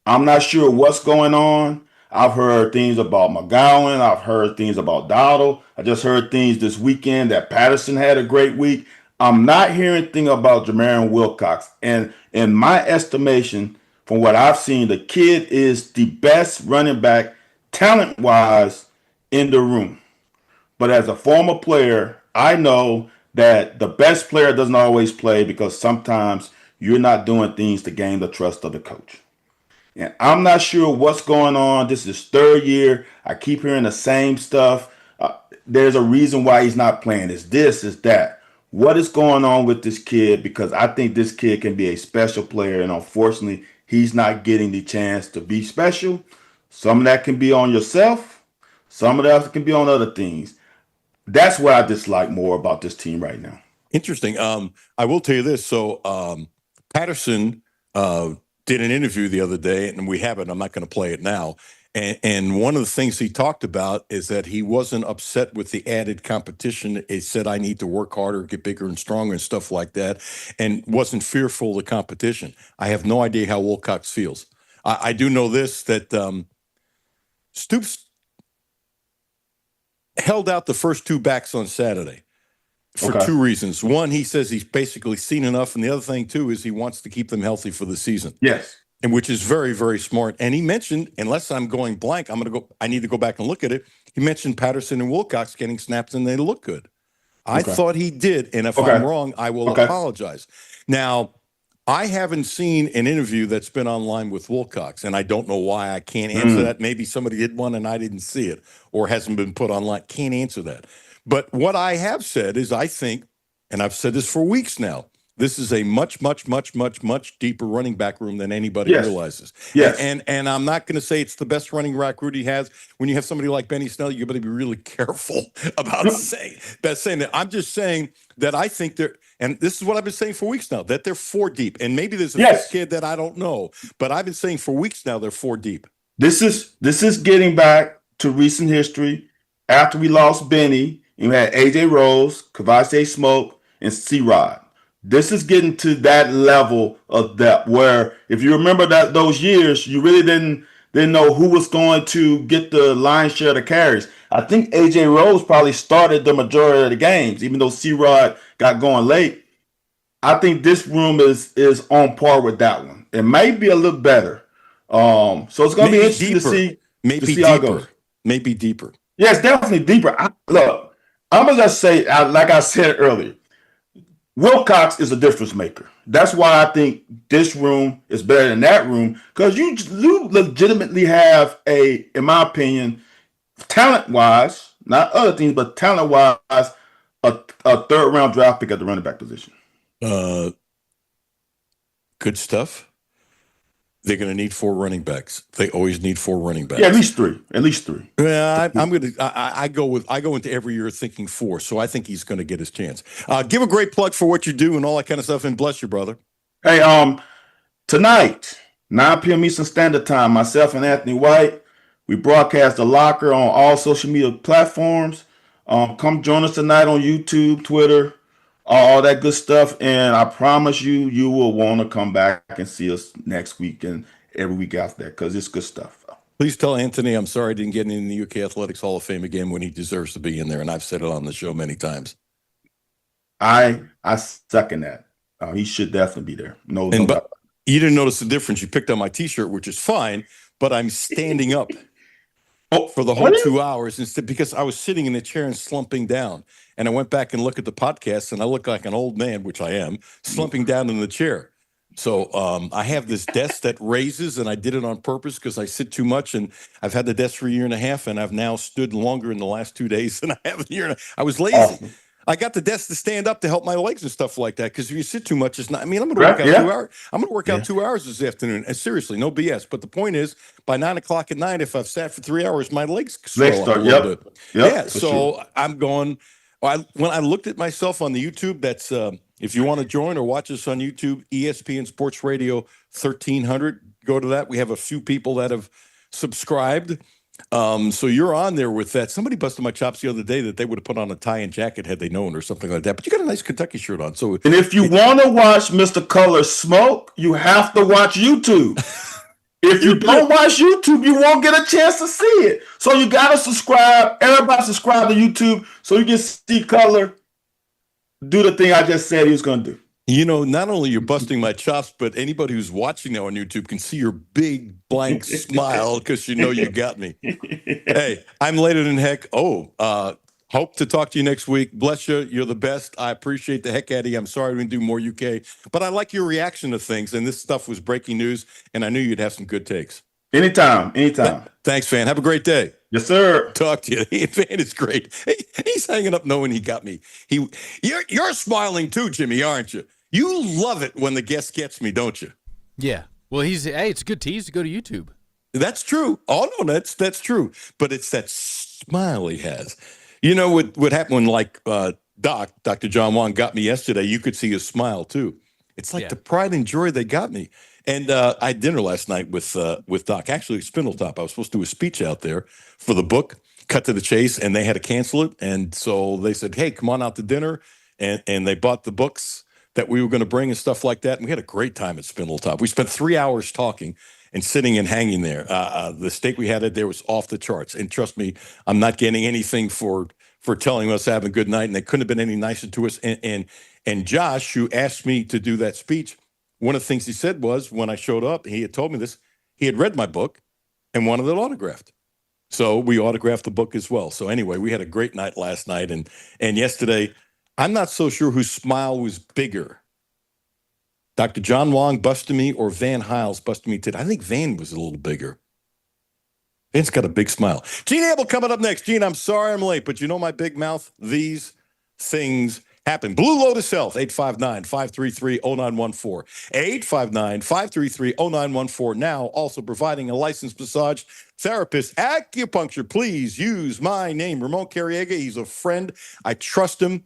S10: I'm not sure what's going on. I've heard things about McGowan. I've heard things about Dowdle. I just heard things this weekend that Patterson had a great week. I'm not hearing anything about Jamarian Wilcox. And in my estimation, from what I've seen, the kid is the best running back, talent-wise, in the room. But as a former player, I know that the best player doesn't always play because sometimes you're not doing things to gain the trust of the coach. And I'm not sure what's going on. This is third year. I keep hearing the same stuff. There's a reason why he's not playing. It's this, it's that. What is going on with this kid? Because I think this kid can be a special player, and unfortunately, he's not getting the chance to be special. Some of that can be on yourself. Some of that can be on other things. That's what I dislike more about this team right now.
S3: Interesting. I will tell you this. So Patterson did an interview the other day, and we have it. I'm not going to play it now. And one of the things he talked about is that he wasn't upset with the added competition. He said, I need to work harder, get bigger and stronger and stuff like that, and wasn't fearful of the competition. I have no idea how Wilcox feels. I do know this, that Stoops held out the first two backs on Saturday for two reasons. One, he says he's basically seen enough. And the other thing, too, is he wants to keep them healthy for the season.
S10: Yes.
S3: And which is very, very smart. And he mentioned, unless I'm going blank, I need to go back and look at it. He mentioned Patterson and Wilcox getting snaps and they look good. I thought he did. And if I'm wrong, I will apologize. Now, I haven't seen an interview that's been online with Wilcox, and I don't know why. I can't answer that. Maybe somebody did one and I didn't see it or hasn't been put online. Can't answer that. But what I have said is I think, and I've said this for weeks now, this is a much, much, much, much, much deeper running back room than anybody realizes.
S10: Yes.
S3: And I'm not going to say it's the best running back room he has. When you have somebody like Benny Snell, you got to be really careful about saying that. I'm just saying that I think they're, and this is what I've been saying for weeks now, that they're four deep. And maybe there's a fifth kid that I don't know, but I've been saying for weeks now they're four deep.
S10: This is getting back to recent history. After we lost Benny, you had AJ Rose, Kavase Smoke, and C-Rod. This is getting to that level of depth where, if you remember that those years, you really didn't know who was going to get the lion's share of the carries. I think AJ Rose probably started the majority of the games, even though C-Rod got going late. I think this room is on par with that one. It might be a little better. So it's going to be interesting to see how it goes.
S3: Maybe deeper.
S10: Yes, definitely deeper. Look, I'm going to just say, like I said earlier, Wilcox is a difference maker. That's why I think this room is better than that room, because you legitimately have in my opinion, talent-wise, not other things, but talent-wise, a third-round draft pick at the running back position.
S3: Good stuff. They're going to need four running backs. They always need four running backs.
S10: Yeah, at least three.
S3: Yeah, I go into every year thinking four, so I think he's going to get his chance. Give a great plug for what you do and all that kind of stuff, and bless you, brother.
S10: Hey, tonight, 9 p.m. Eastern Standard Time, myself and Anthony White, we broadcast The Locker on all social media platforms. Come join us tonight on YouTube, Twitter, all that good stuff. And I promise you, you will want to come back and see us next week and every week after that, because it's good stuff.
S3: Please tell Anthony I'm sorry I didn't get in the UK Athletics Hall of Fame again when he deserves to be in there. And I've said it on the show many times.
S10: I second that. He should definitely be there.
S3: But you didn't notice the difference. You picked on my T-shirt, which is fine, but I'm standing up for the whole 2 hours instead, because I was sitting in the chair and slumping down. And I went back and looked at the podcast, and I look like an old man, which I am, slumping down in the chair. So I have this desk that raises, and I did it on purpose because I sit too much. And I've had the desk for a year and a half, and I've now stood longer in the last 2 days than I have in a year. I was lazy. Awesome. I got the desk to stand up to help my legs and stuff like that. Because if you sit too much, it's not. I mean, I'm going to work out 2 hours. I'm going to work out 2 hours this afternoon. And seriously, no BS. But the point is, by 9 o'clock at night, if I've sat for 3 hours, my legs swell up a little bit. Yeah. So I'm going. When I looked at myself on the YouTube, that's if you want to join or watch us on YouTube, ESPN Sports Radio 1300. Go to that. We have a few people that have subscribed. So you're on there with that. Somebody busted my chops the other day that they would have put on a tie and jacket had they known, or something like that. But you got a nice Kentucky shirt on. So,
S10: and if you want to watch Mr. Cutler smoke, you have to watch YouTube. If you don't watch YouTube, you won't get a chance to see it. So you got to subscribe. Everybody subscribe to YouTube so you can see Cutler do the thing I just said he was going to do.
S3: You know, not only you're busting my chops, but anybody who's watching now on YouTube can see your big blank smile because you know you got me. Hey, I'm later than heck. Hope to talk to you next week. Bless you. You're the best. I appreciate the heck out of you. I'm sorry we didn't do more UK, but I like your reaction to things. And this stuff was breaking news, and I knew you'd have some good takes.
S10: Anytime.
S3: Thanks, Fan. Have a great day.
S10: Yes, sir.
S3: Talk to you. Fan is great. He's hanging up knowing he got me. You're smiling too, Jimmy, aren't you? You love it when the guest gets me, don't you?
S4: Yeah. Well, it's a good tease to go to YouTube.
S3: That's true. Oh, no, that's true. But it's that smile he has. You know what happened when, Dr. John Wong got me yesterday, you could see his smile, too. It's like the pride and joy they got me. And I had dinner last night with Doc, actually Spindletop. I was supposed to do a speech out there for the book, Cut to the Chase, and they had to cancel it. And so they said, hey, come on out to dinner. And they bought the books that we were going to bring and stuff like that. And we had a great time at Spindletop. We spent 3 hours talking and sitting and hanging there. The steak we had there was off the charts. And trust me, I'm not getting anything for telling us to have a good night. And they couldn't have been any nicer to us. And Josh, who asked me to do that speech, one of the things he said was, when I showed up, he had told me this, he had read my book and wanted it autographed. So we autographed the book as well. So anyway, we had a great night last night. And yesterday, I'm not so sure whose smile was bigger. Dr. John Wong busted me or Van Hiles busted me today. I think Van was a little bigger. Van's got a big smile. Gene Abel coming up next. Gene, I'm sorry I'm late, but you know my big mouth? These things happen. Blue Lotus Health, 859-533-0914. 859-533-0914. Now also providing a licensed massage therapist, acupuncture. Please use my name, Ramon Carriega. He's a friend. I trust him.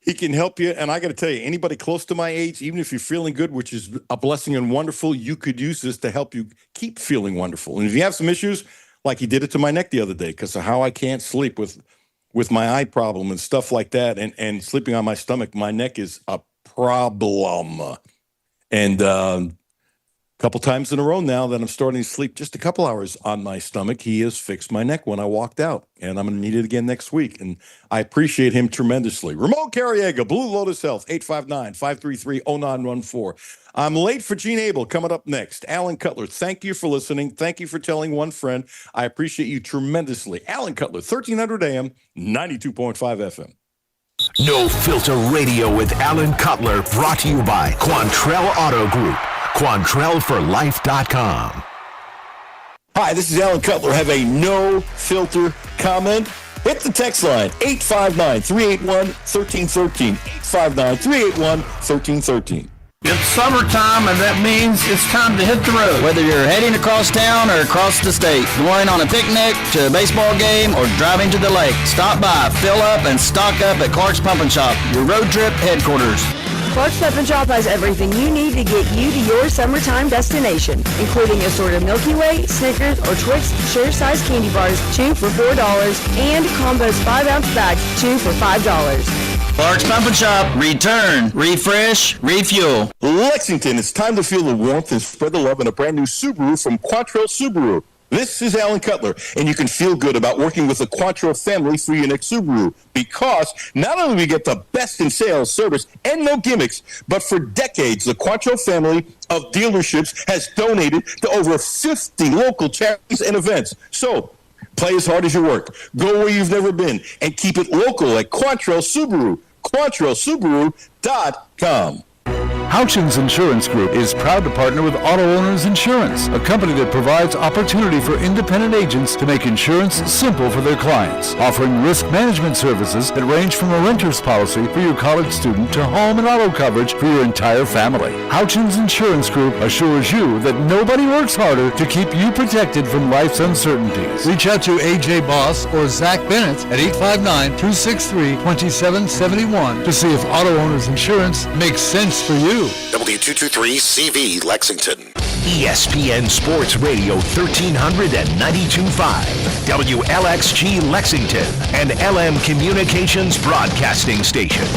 S3: He can help you. And I got to tell you, anybody close to my age, even if you're feeling good, which is a blessing and wonderful, you could use this to help you keep feeling wonderful. And if you have some issues, like he did it to my neck the other day because of how I can't sleep with my eye problem and stuff like that, and sleeping on my stomach, my neck is a problem. And a couple times in a row now that I'm starting to sleep just a couple hours on my stomach, he has fixed my neck when I walked out, and I'm going to need it again next week. And I appreciate him tremendously. Ramon Carriega, Blue Lotus Health, 859-533-0914. I'm late for Gene Abel coming up next. Alan Cutler, thank you for listening. Thank you for telling one friend. I appreciate you tremendously. Alan Cutler, 1300 AM, 92.5 FM.
S2: No Filter Radio with Alan Cutler, brought to you by Quantrell Auto Group. QuantrellForLife.com.
S3: Hi, this is Alan Cutler. Have a no filter comment? Hit the text line, 859-381-1313. 859-381-1313.
S8: It's summertime, and that means it's time to hit the road. Whether you're heading across town or across the state, going on a picnic, to a baseball game, or driving to the lake, stop by, fill up, and stock up at Clark's Pump and Shop, your road trip headquarters.
S9: Clark's Pep and Shop has everything you need to get you to your summertime destination, including assorted Milky Way, Snickers, or Twix share-size candy bars, 2 for $4, and combos 5-ounce bags, 2 for $5.
S8: Clark's Pump and Shop. Return, refresh, refuel.
S3: Lexington, it's time to feel the warmth and spread the love in a brand new Subaru from Quattro Subaru. This is Alan Cutler, and you can feel good about working with the Quattro family for your next Subaru, because not only do we get the best in sales, service, and no gimmicks, but for decades, the Quattro family of dealerships has donated to over 50 local charities and events. So, play as hard as you work, go where you've never been, and keep it local at Quattro Subaru. QuattroSubaru.com.
S5: Houchins Insurance Group is proud to partner with Auto Owners Insurance, a company that provides opportunity for independent agents to make insurance simple for their clients, offering risk management services that range from a renter's policy for your college student to home and auto coverage for your entire family. Houchins Insurance Group assures you that nobody works harder to keep you protected from life's uncertainties. Reach out to AJ Boss or Zach Bennett at 859-263-2771 to see if Auto Owners Insurance makes sense for you.
S2: W223CV Lexington. ESPN Sports Radio 1392.5. WLXG Lexington, an LM Communications broadcasting station.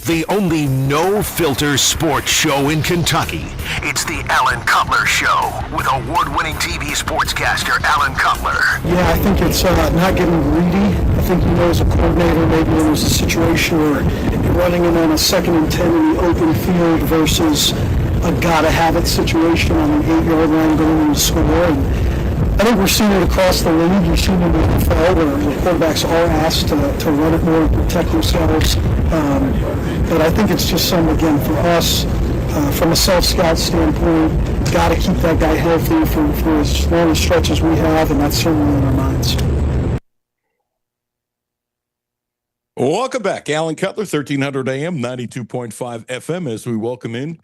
S2: The only no-filter sports show in Kentucky. It's the Alan Cutler Show with award-winning TV sportscaster Alan Cutler.
S11: Yeah, I think it's not getting greedy. I think as a coordinator, maybe there's a situation where you're running in on a 2nd and 10 in the open field versus a gotta-have-it situation on an 8-yard line going in to score. And I think we're seeing it across the league. You're seeing it in the NFL where the quarterbacks are asked to run it more and protect themselves. But I think it's just something, again, for us, from a self-scout standpoint, got to keep that guy healthy for as long a stretch as we have, and that's certainly in our minds.
S3: Welcome back. Alan Cutler, 1300 AM, 92.5 FM, as we welcome in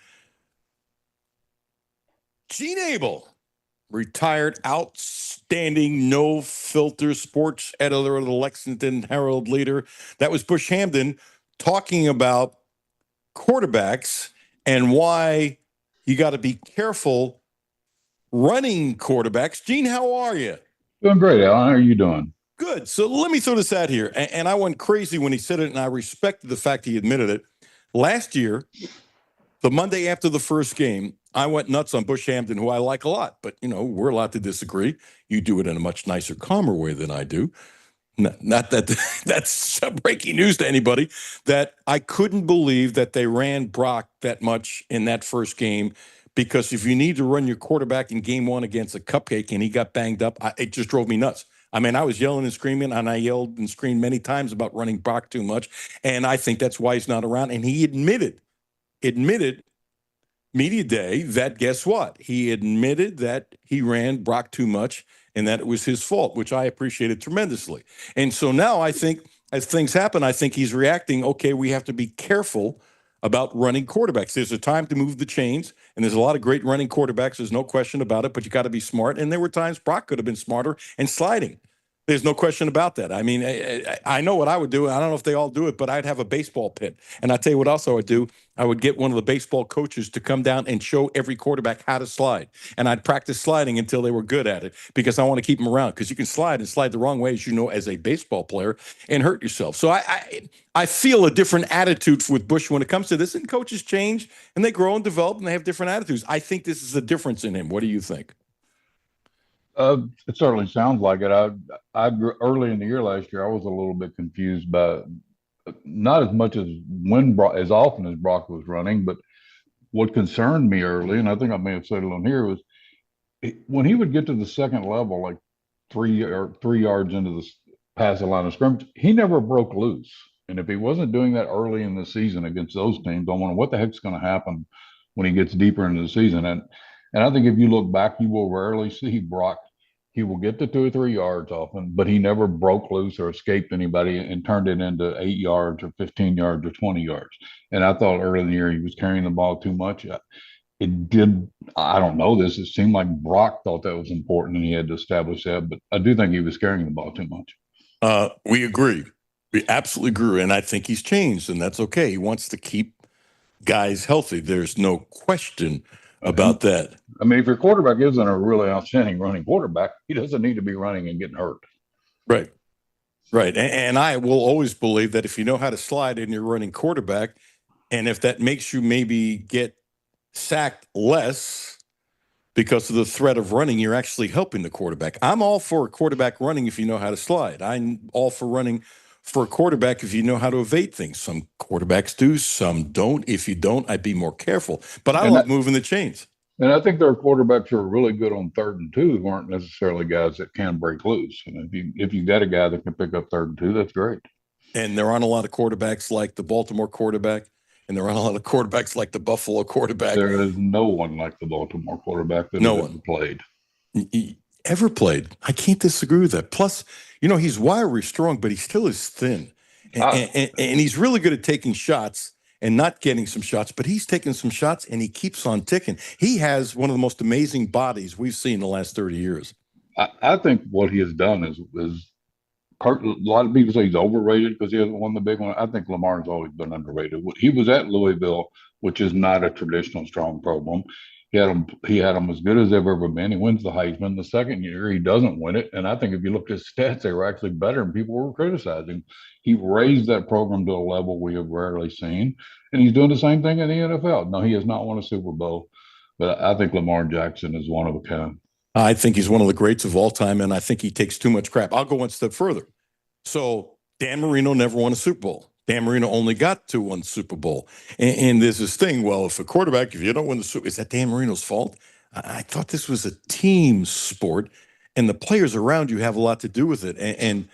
S3: Gene Abel, retired, outstanding, no-filter sports editor of the Lexington Herald Leader. That was Bush Hamden talking about quarterbacks and why you got to be careful running quarterbacks. Gene, how are you?
S12: Doing great, Alan. How are you doing?
S3: Good. So let me throw this out here. And I went crazy when he said it, and I respected the fact he admitted it. Last year, the Monday after the first game, I went nuts on Bush Hamden, who I like a lot. But, we're allowed to disagree. You do it in a much nicer, calmer way than I do. Not that that's breaking news to anybody, that I couldn't believe that they ran Brock that much in that first game, because if you need to run your quarterback in game one against a cupcake and he got banged up, it just drove me nuts. I mean, I was yelling and screaming, and I yelled and screamed many times about running Brock too much, and I think that's why he's not around. And he admitted media day that, guess what? He admitted that he ran Brock too much and that it was his fault, which I appreciated tremendously. And so now I think as things happen, I think he's reacting, okay, we have to be careful about running quarterbacks. There's a time to move the chains, and there's a lot of great running quarterbacks. There's no question about it, but you got to be smart. And there were times Brock could have been smarter and sliding. There's no question about that. I mean, I know what I would do. I don't know if they all do it, but I'd have a baseball pit. And I tell you what else I would do. I would get one of the baseball coaches to come down and show every quarterback how to slide. And I'd practice sliding until they were good at it, because I want to keep them around, because you can slide the wrong way, as you know, as a baseball player, and hurt yourself. So I feel a different attitude with Bush when it comes to this, and coaches change and they grow and develop and they have different attitudes. I think this is a difference in him. What do you think?
S12: It certainly sounds like it. I early in the year last year, I was a little bit confused by not as much as as often as Brock was running, but what concerned me early, and I think I may have said it on here, was when he would get to the second level, like 3 yards into the past the line of scrimmage, he never broke loose. And if he wasn't doing that early in the season against those teams, I wonder what the heck's going to happen when he gets deeper into the season. And I think if you look back, you will rarely see Brock. He will get to 2 or 3 yards often, but he never broke loose or escaped anybody and turned it into 8 yards or 15 yards or 20 yards. And I thought early in the year he was carrying the ball too much. I don't know this. It seemed like Brock thought that was important and he had to establish that, but I do think he was carrying the ball too much.
S3: We agree. We absolutely agree. And I think he's changed, and that's okay. He wants to keep guys healthy. There's no question about that.
S12: I mean, if your quarterback isn't a really outstanding running quarterback, he doesn't need to be running and getting hurt.
S3: Right. Right. And I will always believe that if you know how to slide and you're running quarterback, and if that makes you maybe get sacked less because of the threat of running, you're actually helping the quarterback. I'm all for a quarterback running if you know how to slide. I'm all for running for a quarterback if you know how to evade things. Some quarterbacks do, some don't. If you don't, I'd be more careful. But I love moving the chains.
S12: And I think there are quarterbacks who are really good on 3rd and 2 who aren't necessarily guys that can break loose. And if you got a guy that can pick up 3rd and 2, that's great.
S3: And there aren't a lot of quarterbacks like the Baltimore quarterback, and there aren't a lot of quarterbacks like the Buffalo quarterback.
S12: There is no one like the Baltimore quarterback that ever played.
S3: Ever played. I can't disagree with that. Plus, he's wiry strong, but he still is thin. And he's really good at taking shots and not getting some shots, but he's taking some shots and he keeps on ticking. He has one of the most amazing bodies we've seen in the last 30 years.
S12: I think what he has done is a lot of people say he's overrated because he hasn't won the big one. I think Lamar's always been underrated. He was at Louisville, which is not a traditional strong program. He had him as good as they've ever been. He wins the Heisman. The second year, he doesn't win it. And I think if you look at his stats, they were actually better and people were criticizing. He raised that program to a level we have rarely seen. And he's doing the same thing in the NFL. No, he has not won a Super Bowl, but I think Lamar Jackson is one of a kind.
S3: I think he's one of the greats of all time, and I think he takes too much crap. I'll go one step further. So Dan Marino never won a Super Bowl. Dan Marino only got to one Super Bowl. And there's this thing, well, if you don't win the Super Bowl, is that Dan Marino's fault? I thought this was a team sport, and the players around you have a lot to do with it. And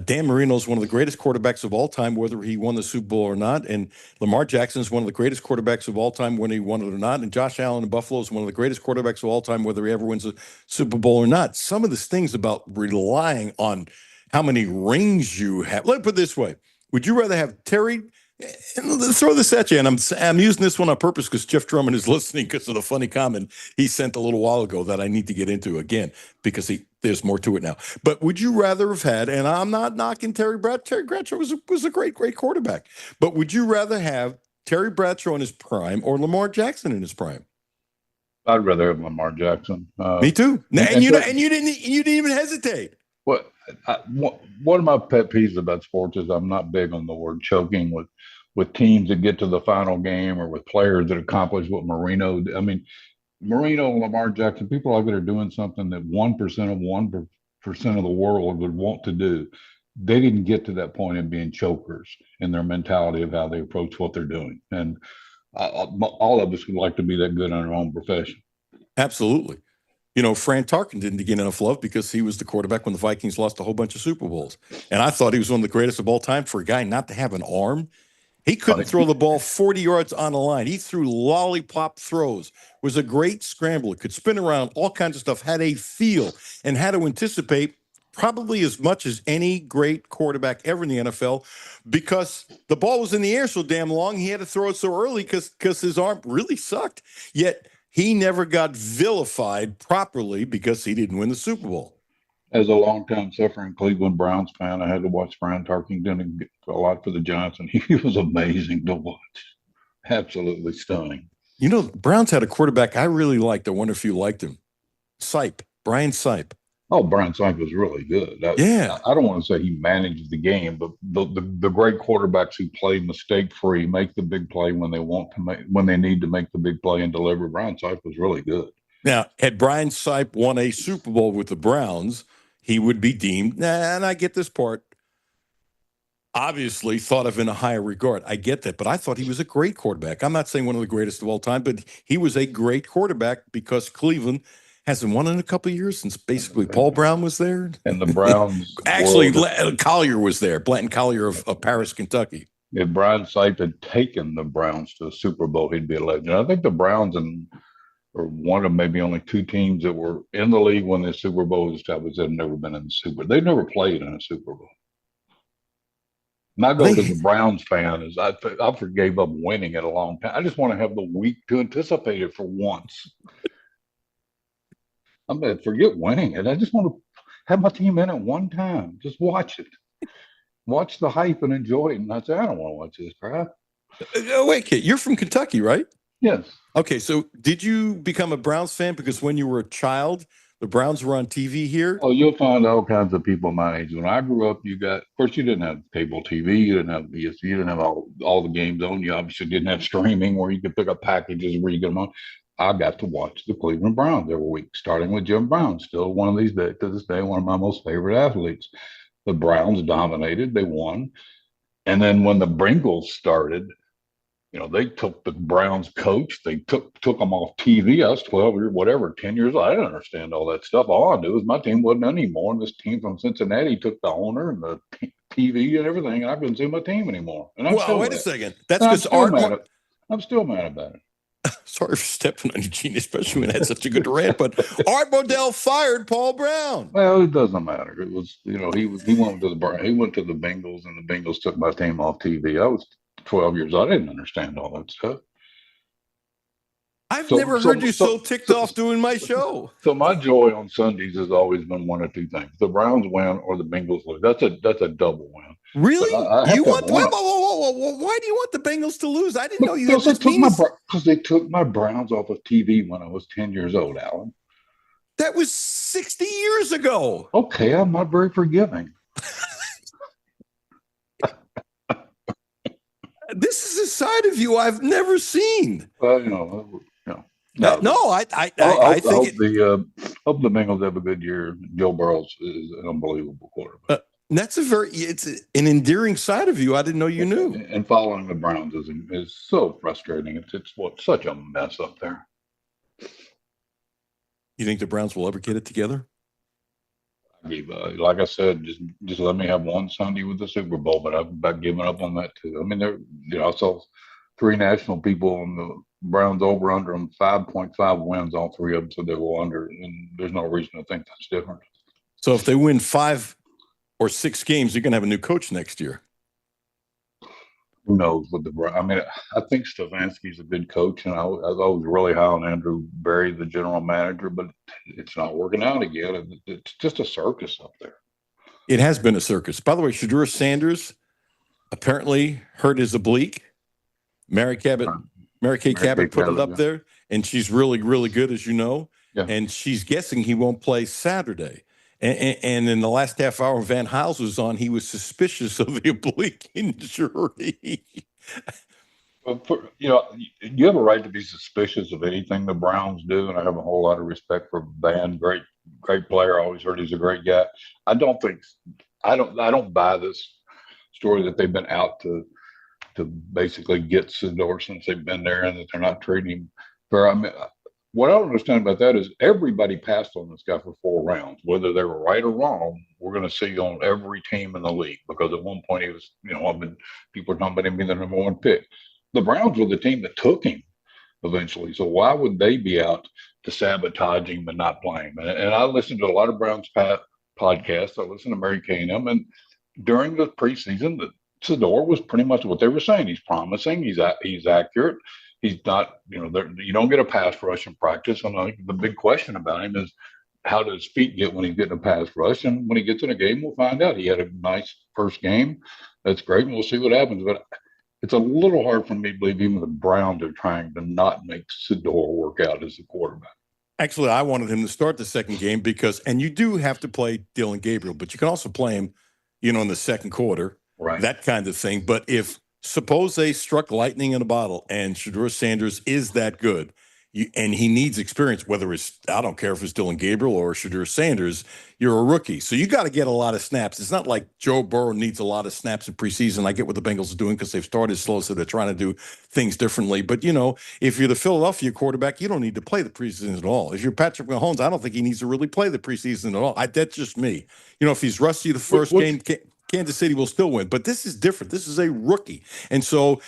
S3: Dan Marino is one of the greatest quarterbacks of all time, whether he won the Super Bowl or not. And Lamar Jackson is one of the greatest quarterbacks of all time, whether he won it or not. And Josh Allen in Buffalo is one of the greatest quarterbacks of all time, whether he ever wins a Super Bowl or not. Some of these things about relying on how many rings you have. Let me put it this way. Would you rather have Terry, and let's throw this at you, and I'm using this one on purpose because Jeff Drummond is listening because of the funny comment he sent a little while ago that I need to get into again because there's more to it now. But would you rather have had, and I'm not knocking Terry Bradshaw. Terry Bradshaw was a great quarterback. But would you rather have Terry Bradshaw in his prime or Lamar Jackson in his prime?
S12: I'd rather have Lamar Jackson.
S3: Me too. And you didn't even hesitate.
S12: What one of my pet peeves about sports is I'm not big on the word choking with teams that get to the final game or with players that accomplish what Marino. I mean, Marino, Lamar Jackson, people like that are doing something that 1% of 1% of the world would want to do. They didn't get to that point in being chokers in their mentality of how they approach what they're doing. And all of us would like to be that good in our own profession.
S3: Absolutely. Fran Tarkin didn't get enough love because he was the quarterback when the Vikings lost a whole bunch of Super Bowls. And I thought he was one of the greatest of all time for a guy not to have an arm. He couldn't throw the ball 40 yards on the line. He threw lollipop throws, was a great scrambler, could spin around, all kinds of stuff, had a feel and had to anticipate probably as much as any great quarterback ever in the NFL because the ball was in the air so damn long. He had to throw it so early because his arm really sucked. Yet he never got vilified properly because he didn't win the Super Bowl.
S12: As a longtime suffering Cleveland Browns fan, I had to watch Brian Tarkington a lot for the Giants, and he was amazing to watch. Absolutely stunning.
S3: Browns had a quarterback I really liked. I wonder if you liked him. Brian Sipe.
S12: Oh, Brian Sipe was really good.
S3: Yeah.
S12: I don't want to say he managed the game, but the great quarterbacks who play mistake-free, make the big play when they need to make the big play and deliver. Brian Sipe was really good.
S3: Now, had Brian Sipe won a Super Bowl with the Browns, he would be deemed, and I get this part, obviously thought of in a higher regard. I get that, but I thought he was a great quarterback. I'm not saying one of the greatest of all time, but he was a great quarterback because Cleveland hasn't won in a couple of years since basically Paul Brown was there.
S12: And the Browns.
S3: Actually, Collier was there, Blanton Collier of Paris, Kentucky.
S12: If Brian Sipe had taken the Browns to the Super Bowl, he'd be a legend. I think the Browns are one of maybe only two teams that were in the league when the Super Bowl was established that have never been in the Super Bowl. They've never played in a Super Bowl. My goal as a Browns fan is I gave up winning it a long time. I just want to have the week to anticipate it for once. I'm going to forget winning it. I just want to have my team in it one time. Just watch it. Watch the hype and enjoy it. And I say, I don't want to watch this crap.
S3: Wait, kid, you're from Kentucky, right?
S12: Yes.
S3: Okay, so did you become a Browns fan because when you were a child, the Browns were on TV here?
S12: Oh, you'll find all kinds of people my age. When I grew up, of course, you didn't have cable TV, you didn't have BS, you didn't have all the games on. You obviously didn't have streaming where you could pick up packages where you get them on. I got to watch the Cleveland Browns every week, starting with Jim Brown, still one of these days, to this day, one of my most favorite athletes. The Browns dominated, they won. And then when the Bengals started, they took the Browns coach. They took them off TV. I was 12 or whatever, 10 years old. I didn't understand all that stuff. All I knew was my team wasn't anymore. And this team from Cincinnati took the owner and the TV and everything. And I couldn't see my team anymore. And
S3: Wait a second. That's because Art.
S12: I'm still mad about it.
S3: Sorry for stepping on you, Gene, especially when I had such a good rant. But Art Modell fired Paul Brown.
S12: Well, it doesn't matter. It was, he went to the Bengals, and the Bengals took my team off TV. I was 12 years old. I didn't understand all that stuff.
S3: I've never heard you so ticked off doing my show.
S12: So my joy on Sundays has always been one of two things: the Browns win or the Bengals lose. That's a double win.
S3: Really? Why do you want the Bengals to lose? I didn't know you had this
S12: because they took my Browns off of TV when I was 10 years old, Alan.
S3: That was 60 years ago.
S12: Okay, I'm not very forgiving.
S3: This is a side of you I've never seen.
S12: I
S3: think
S12: hope the Bengals have a good year. Joe Burrow is an unbelievable quarterback.
S3: That's it's an endearing side of you I didn't know you knew.
S12: And following the Browns is so frustrating. It's such a mess up there.
S3: You think the Browns will ever get it together?
S12: Like I said, just let me have one Sunday with the Super Bowl, but I've about given up on that too. I mean, I saw 3 national people on the Browns over under them 5.5 wins, all 3 of them said they were under, and there's no reason to think that's different.
S3: So if they win 5 or 6 games, you're going to have a new coach next year.
S12: Who knows with I think Stefanski's a good coach, and I was really high on Andrew Berry, the general manager, but it's not working out again. It's just a circus up there.
S3: It has been a circus. By the way, Shedeur Sanders apparently hurt his oblique. Mary Kay Cabot put it up there, and she's really, really good, as you know.
S12: Yeah.
S3: And she's guessing he won't play Saturday. And in the last half hour Van Hals was on, he was suspicious of the oblique injury.
S12: You have a right to be suspicious of anything the Browns do, and I have a whole lot of respect for Van. Great player. I always heard he's a great guy. I don't buy this story that they've been out to basically get Sidor since they've been there, and that they're not treating him fair. I mean, what I don't understand about that is everybody passed on this guy for 4 rounds, whether they were right or wrong. We're going to see on every team in the league, because at one point he was, people were talking about him being the number 1 pick. The Browns were the team that took him eventually. So why would they be out to sabotage him and not play him? And I listened to a lot of Browns podcasts. I listened to Mary Kay and them, and during the preseason, Sidor was pretty much what they were saying. He's promising. He's accurate. He's not, you don't get a pass rush in practice. And I think the big question about him is, how does his feet get when he's getting a pass rush? And when he gets in a game, we'll find out. He had a nice first game. That's great. And we'll see what happens. But it's a little hard for me to believe even the Browns are trying to not make Sidor work out as a quarterback.
S3: Actually, I wanted him to start the second game and you do have to play Dylan Gabriel, but you can also play him, in the second quarter,
S12: right?
S3: That kind of thing. But suppose they struck lightning in a bottle and Shedeur Sanders is that good, and he needs experience, whether I don't care if it's Dylan Gabriel or Shedeur Sanders, you're a rookie. So you got to get a lot of snaps. It's not like Joe Burrow needs a lot of snaps in preseason. I get what the Bengals are doing because they've started slow, so they're trying to do things differently. But, if you're the Philadelphia quarterback, you don't need to play the preseason at all. If you're Patrick Mahomes, I don't think he needs to really play the preseason at all. That's just me. If he's rusty the first game, Kansas City will still win, but this is different. This is a rookie. And so,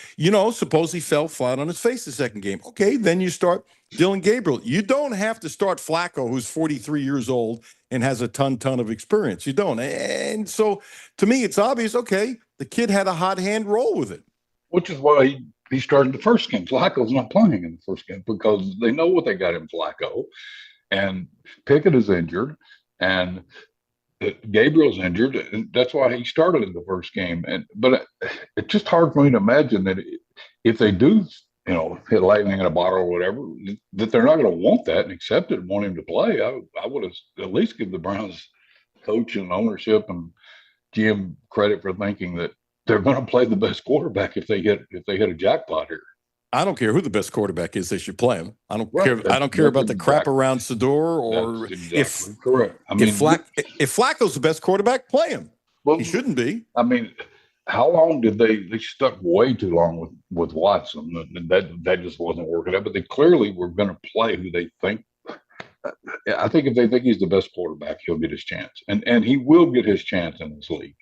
S3: suppose he fell flat on his face the second game. Okay, then you start Dylan Gabriel. You don't have to start Flacco, who's 43 years old and has a ton of experience. You don't. And so, to me, it's obvious, okay, the kid had a hot hand, roll with it.
S12: Which is why he started the first game. Flacco's not playing in the first game because they know what they got in Flacco. And Pickett is injured, and Gabriel's injured, and that's why he started in the first game. But it's just hard for me to imagine that if they do, hit lightning in a bottle or whatever, that they're not going to want that and accept it and want him to play. I would have at least give the Browns coach and ownership and GM credit for thinking that they're going to play the best quarterback if they hit a jackpot here.
S3: I don't care who the best quarterback is; they should play him. I don't
S12: Right.
S3: care. I don't care about the crap around Sador or
S12: if correct. I mean,
S3: if Flacco's the best quarterback, play him.
S12: Well,
S3: he shouldn't be.
S12: I mean, how long did they stuck way too long with Watson? That just wasn't working out. But they clearly were going to play who they think. I think if they think he's the best quarterback, he'll get his chance, and he will get his chance in this league.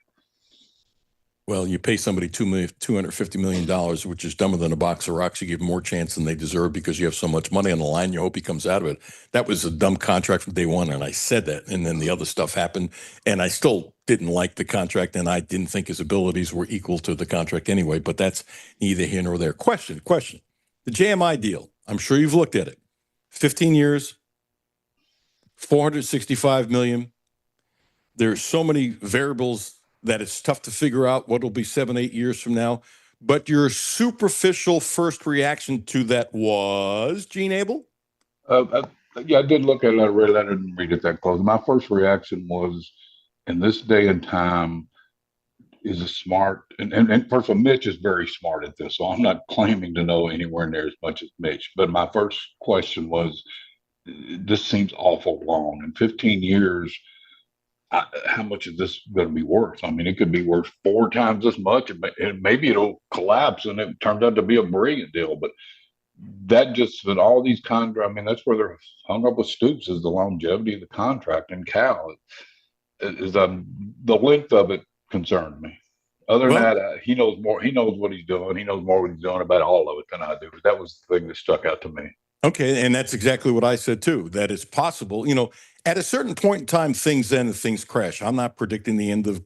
S3: Well, you pay somebody $250 million, which is dumber than a box of rocks. You give them more chance than they deserve because you have so much money on the line. You hope he comes out of it. That was a dumb contract from day one, and I said that. And then the other stuff happened, and I still didn't like the contract, and I didn't think his abilities were equal to the contract anyway. But that's neither here nor there. Question. The JMI deal, I'm sure you've looked at it. 15 years, $465 million. There's so many variables that it's tough to figure out what will be 7-8 years from now. But your superficial first reaction to that was, Gene Abel?
S12: Yeah, I did look at it. I didn't read it that close. My first reaction was, in this day and time, is a smart, and first of all, Mitch is very smart at this, so I'm not claiming to know anywhere near as much as Mitch. But my first question was, this seems awful long. In 15 years, how much is this going to be worth? I mean, it could be worth 4 times as much, and maybe it'll collapse and it turns out to be a brilliant deal. But that just, with all these contracts, I mean, that's where they're hung up with Stoops, is the longevity of the contract. And Cal is the length of it concerned me. Other than that, he knows more. He knows what he's doing. He knows more what he's doing about all of it than I do. That was the thing that stuck out to me.
S3: Okay, and that's exactly what I said too, that it's possible. At a certain point in time, things end and things crash. I'm not predicting the end of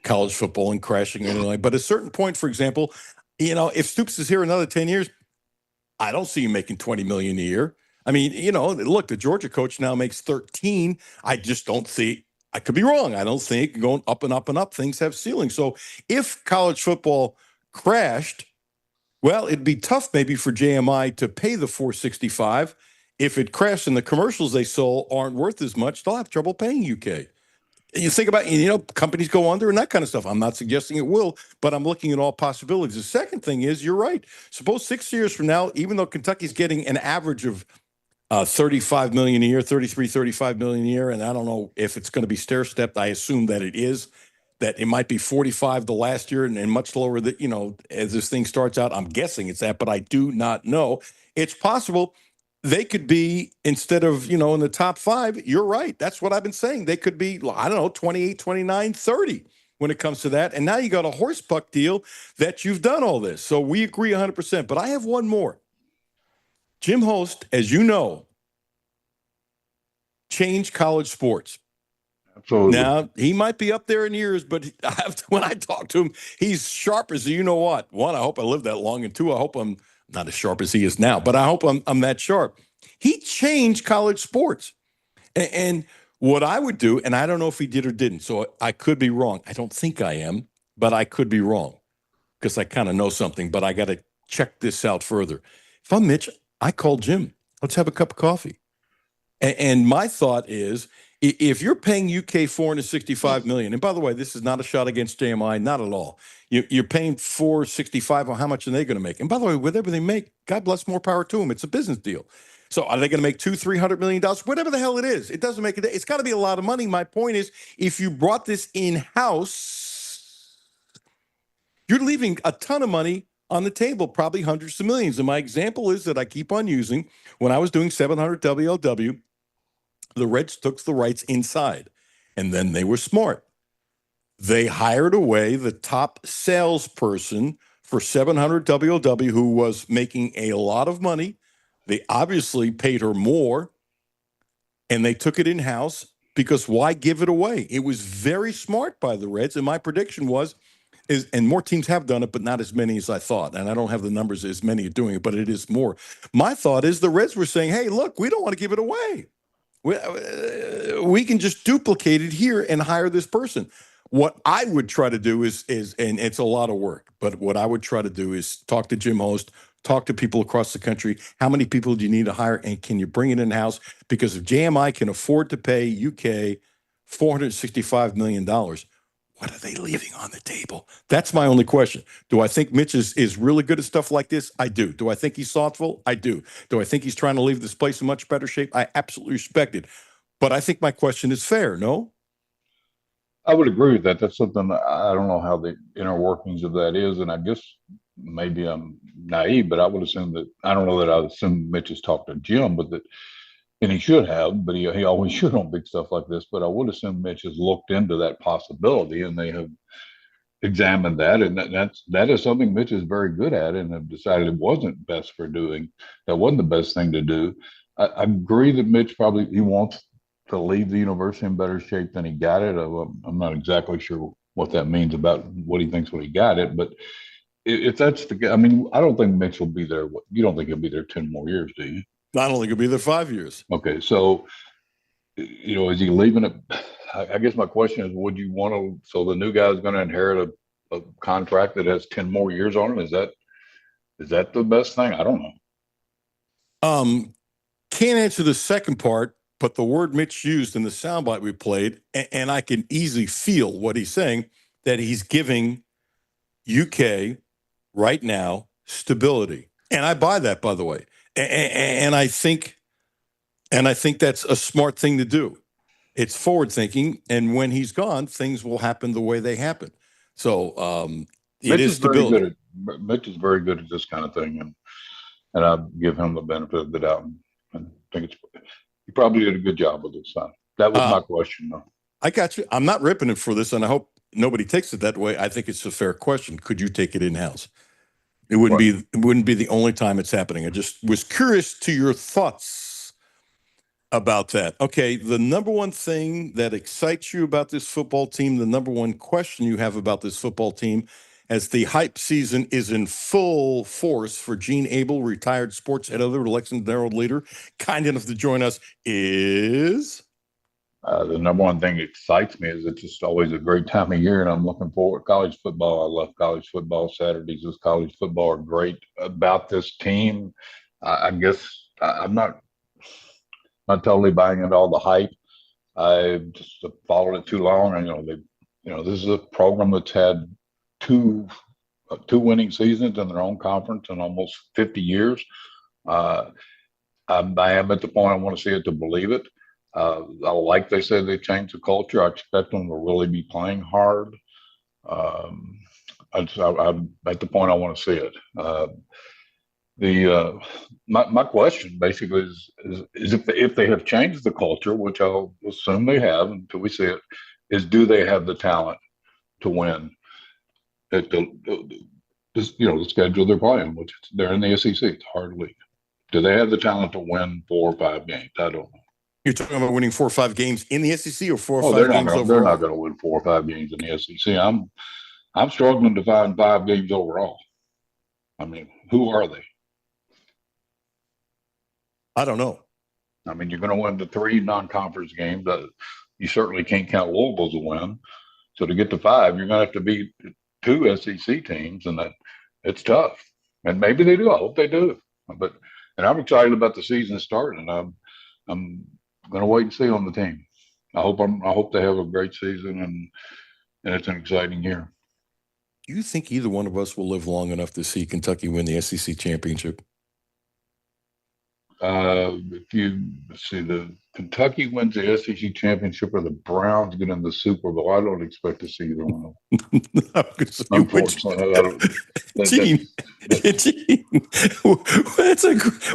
S3: college football and crashing or anything like that. But at a certain point, for example, if Stoops is here another 10 years, I don't see him making $20 million a year. I mean, look, the Georgia coach now makes 13. I just don't see, I could be wrong. I don't think going up and up and up, things have ceilings. So if college football crashed, well, it'd be tough maybe for JMI to pay the $465. If it crashed and the commercials they sold aren't worth as much, they'll have trouble paying UK. You think about, companies go under and that kind of stuff. I'm not suggesting it will, but I'm looking at all possibilities. The second thing is, you're right. Suppose 6 years from now, even though Kentucky's getting an average of $35 million a year, $35 million a year, and I don't know if it's going to be stair-stepped. I assume that it is. That it might be 45 the last year and much lower that, as this thing starts out, I'm guessing it's that, but I do not know. It's possible they could be, instead of, in the top 5, you're right. That's what I've been saying. They could be, I don't know, 28, 29, 30 when it comes to that. And now you got a horse buck deal that you've done all this. So we agree 100%. But I have one more. Jim Host, as you know, changed college sports.
S12: Absolutely.
S3: Now, he might be up there in years, but when I talk to him, he's sharp as you know what. 1, I hope I live that long, and 2, I hope I'm not as sharp as he is now, but I hope I'm that sharp. He changed college sports. And what I would do, and I don't know if he did or didn't, so I could be wrong. I don't think I am, but I could be wrong because I kind of know something, but I got to check this out further. If I'm Mitch, I call Jim. Let's have a cup of coffee. And my thought is, if you're paying UK $465 million, and by the way, this is not a shot against JMI, not at all. You're paying $465 on how much are they going to make? And by the way, whatever they make, God bless, more power to them. It's a business deal. So are they going to make $200-300 million? Whatever the hell it is, it doesn't make it. It's got to be a lot of money. My point is, if you brought this in-house, you're leaving a ton of money on the table, probably hundreds of millions. And my example is that I keep on using, when I was doing 700 WLW, the Reds took the rights inside, and then they were smart. They hired away the top salesperson for 700 WLW, who was making a lot of money. They obviously paid her more, and they took it in-house because why give it away? It was very smart by the Reds, and my prediction was, and more teams have done it, but not as many as I thought. And I don't have the numbers as many are doing it, but it is more. My thought is the Reds were saying, hey, look, we don't want to give it away. We can just duplicate it here and hire this person. What I would try to do is, and it's a lot of work, but what I would try to do is talk to Jim Host, talk to people across the country. How many people do you need to hire, and can you bring it in house? Because if JMI can afford to pay UK $465 million, what are they leaving on the table? That's my only question. Do I think Mitch is really good at stuff like this? I do. Do I think he's thoughtful? I do. Do I think he's trying to leave this place in much better shape? I absolutely respect it. But I think my question is fair, no?
S12: I would agree with that. That's something I don't know how the inner workings of that is, and I guess maybe I'm naive, but I would assume that I don't know that I would assume Mitch has talked to Jim, but that, and he should have, but he always should on big stuff like this. But I would assume Mitch has looked into that possibility, and they have examined that, and that is something Mitch is very good at, and have decided it wasn't best for doing. That wasn't the best thing to do. I agree that Mitch probably he wants to leave the university in better shape than he got it. I'm not exactly sure what that means about what he thinks when he got it, but if that's the, I mean, I don't think Mitch will be there. You don't think he'll be there 10 more years, do you?
S3: I don't think he'll be there 5 years.
S12: Okay, so is he leaving it? I guess my question is, would you want to? So the new guy is going to inherit a contract that has 10 more years on it. Is that the best thing? I don't know.
S3: Can't answer the second part. But the word Mitch used in the soundbite we played, and I can easily feel what he's saying, that he's giving UK right now stability. And I buy that, by the way. And I think that's a smart thing to do. It's forward thinking. And when he's gone, things will happen the way they happen. So it is stability.
S12: Mitch is very good at this kind of thing. And I give him the benefit of the doubt. And I think he probably did a good job with this. That was my question, though.
S3: I got you. I'm not ripping it for this, and I hope nobody takes it that way. I think it's a fair question. Could you take it in house? It wouldn't be the only time it's happening. I just was curious to your thoughts about that. Okay, the number one thing that excites you about this football team, the number one question you have about this football team, as the hype season is in full force for Gene Abel, retired sports editor, Lexington Herald leader, kind enough to join us, is?
S12: The number one thing that excites me is it's just always a great time of year, and I'm looking forward to college football. I love college football. Saturdays with college football are great. About this team, I guess I'm not totally buying into all the hype. I just followed it too long. And this is a program that's had two winning seasons in their own conference in almost 50 years. I am at the point I want to see it to believe it. Like they said, they changed the culture. I expect them to really be playing hard. I'm at the point I want to see it. My question basically is if they have changed the culture, which I'll assume they have until we see it, is do they have the talent to win? The schedule they're playing, which they're in the SEC, it's a hard league. Do they have the talent to win 4 or 5 games? I don't know.
S3: You're talking about winning 4 or 5 games in the SEC or 4 or 5 games overall?
S12: They're not going to win 4 or 5 games in the SEC. I'm struggling to find 5 games overall. I mean, who are they?
S3: I don't know.
S12: I mean, you're going to win the 3 non-conference games. You certainly can't count Louisville as a win. So to get to 5, you're going to have to beat 2 SEC teams, and it's tough. And maybe they do. I hope they do. And I'm excited about the season starting. I'm going to wait and see on the team. I hope they have a great season and it's an exciting year.
S3: Do you think either one of us will live long enough to see Kentucky win the SEC championship?
S12: If you see the Kentucky wins the SEC championship or the Browns get in the Super Bowl, I don't expect to see either one of them. Unfortunately,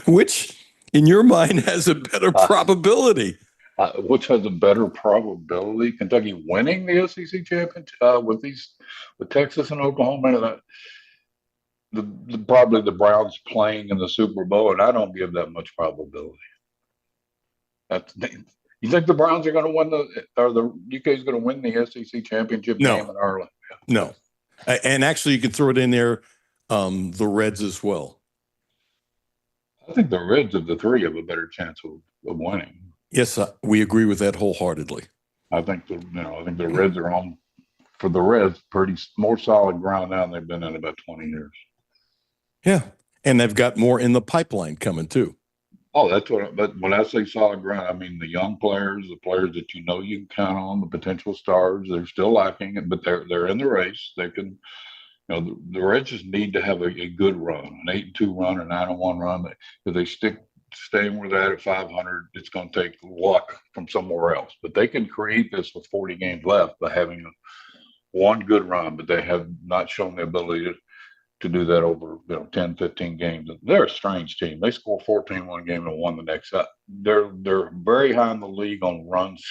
S3: which in your mind has a better probability?
S12: Which has a better probability? Kentucky winning the SEC championship with Texas and Oklahoma. Probably the Browns playing in the Super Bowl, and I don't give that much probability. You think the Browns are going to win the UK is going to win the SEC championship game in Ireland?
S3: No. And actually, you can throw it in there, the Reds as well.
S12: I think the Reds of the 3 have a better chance of winning.
S3: Yes, we agree with that wholeheartedly.
S12: I think the Reds are on for the Reds, more solid ground now than they've been in about 20 years.
S3: Yeah. And they've got more in the pipeline coming too.
S12: Oh, but when I say solid ground, I mean the young players, the players that you know you can count on, the potential stars. They're still lacking, but they're in the race. They can, the Reds just need to have a good run, an 8-2 run or 9-1 run. If they staying where they're at 500, it's going to take luck from somewhere else. But they can create this with 40 games left by having one good run, but they have not shown the ability to do that over 10, 15 games. They're a strange team. They score 14 one game and won the next. They're very high in the league on runs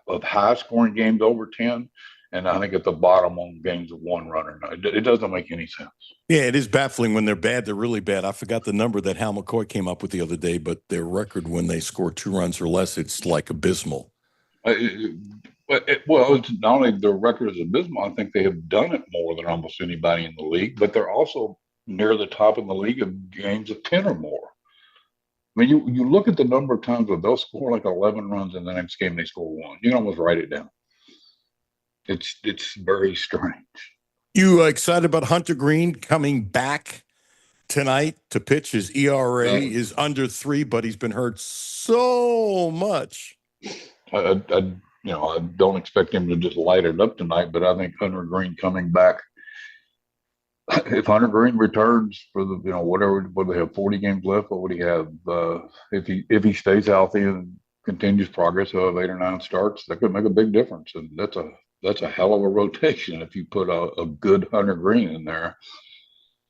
S12: of high scoring games over 10. And I think at the bottom on games of one runner. It doesn't make any sense.
S3: Yeah, it is baffling when they're bad. They're really bad. I forgot the number that Hal McCoy came up with the other day, but their record when they score 2 runs or less, it's like abysmal.
S12: It's not only their record is abysmal, I think they have done it more than almost anybody in the league, but they're also near the top in the league of games of 10 or more. I mean, you look at the number of times where they'll score like 11 runs and the next game they score 1. You can almost write it down. It's very strange.
S3: You excited about Hunter Green coming back tonight to pitch? His ERA is under 3, but he's been hurt so much.
S12: I don't expect him to just light it up tonight, but I think Hunter Green coming back. If Hunter Green returns for the whatever they have 40 games left, what would he have? If he stays healthy and continues progress, he'll have 8 or 9 starts. That could make a big difference, and that's a hell of a rotation if you put a good Hunter Green in there.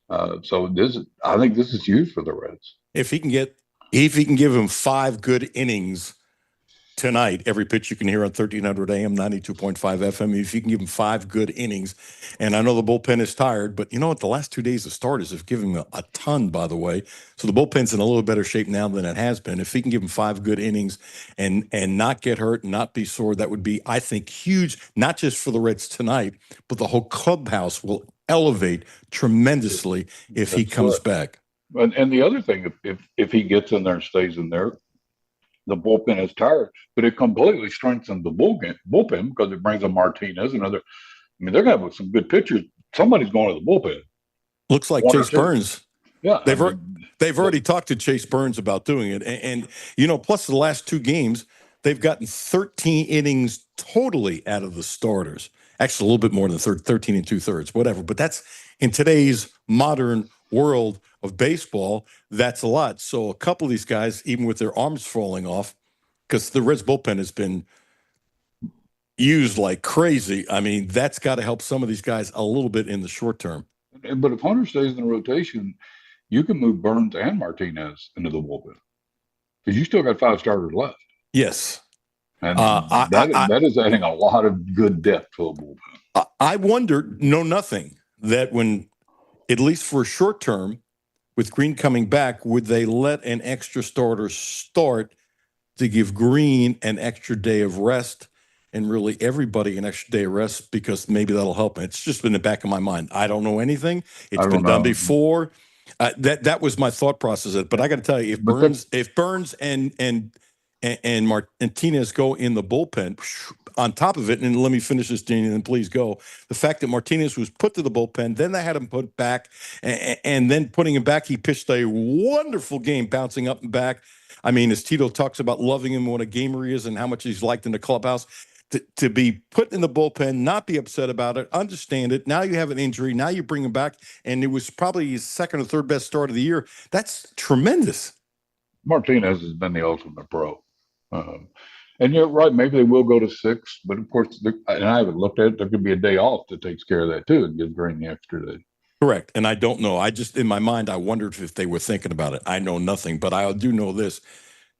S12: I think this is huge for the Reds.
S3: If he can give him 5 good innings tonight, every pitch you can hear on 1300 AM, 92.5 FM, if you can give him 5 good innings, and I know the bullpen is tired, but you know what? The last 2 days, the starters have given him a ton, by the way. So the bullpen's in a little better shape now than it has been. If he can give him 5 good innings and not get hurt and not be sore, that would be, I think, huge, not just for the Reds tonight, but the whole clubhouse will elevate tremendously if he comes back.
S12: And the other thing, if he gets in there and stays in there, the bullpen is tired, but it completely strengthens the bullpen because it brings in Martinez and other. I mean, they're going to have some good pitchers. Somebody's going to the bullpen.
S3: Looks like Chase Burns.
S12: Yeah,
S3: they've already talked to Chase Burns about doing it, and plus the last 2 games they've gotten 13 innings totally out of the starters. Actually, a little bit more than 13 2/3, whatever. But that's in today's modern world of baseball, that's a lot. So a couple of these guys, even with their arms falling off, because the Reds bullpen has been used like crazy. I mean, that's got to help some of these guys a little bit in the short term.
S12: But if Hunter stays in the rotation, you can move Burns and Martinez into the bullpen because you still got 5 starters left.
S3: Yes.
S12: And that is adding a lot of good depth to the bullpen.
S3: I wonder, nothing, that when, at least for a short term, with Green coming back, would they let an extra starter start to give Green an extra day of rest and really everybody an extra day of rest, because maybe that'll help? It's just been in the back of my mind. I don't know anything. It's been done before. That was my thought process. But I got to tell you, if Burns and Martinez go in the bullpen, on top of it, and let me finish this, Dean, and please go. The fact that Martinez was put to the bullpen, then they had him put back, and then putting him back, he pitched a wonderful game, bouncing up and back. I mean, as Tito talks about loving him, what a gamer he is, and how much he's liked in the clubhouse, to be put in the bullpen, not be upset about it, understand it. Now you have an injury. Now you bring him back, and it was probably his 2nd or 3rd best start of the year. That's tremendous.
S12: Martinez has been the ultimate pro. And you're right, maybe they will go to 6, but of course, and I haven't looked at it, there could be a day off that takes care of that too and gives Green the extra day.
S3: Correct. And I don't know. I just, in my mind, I wondered if they were thinking about it. I know nothing, but I do know this.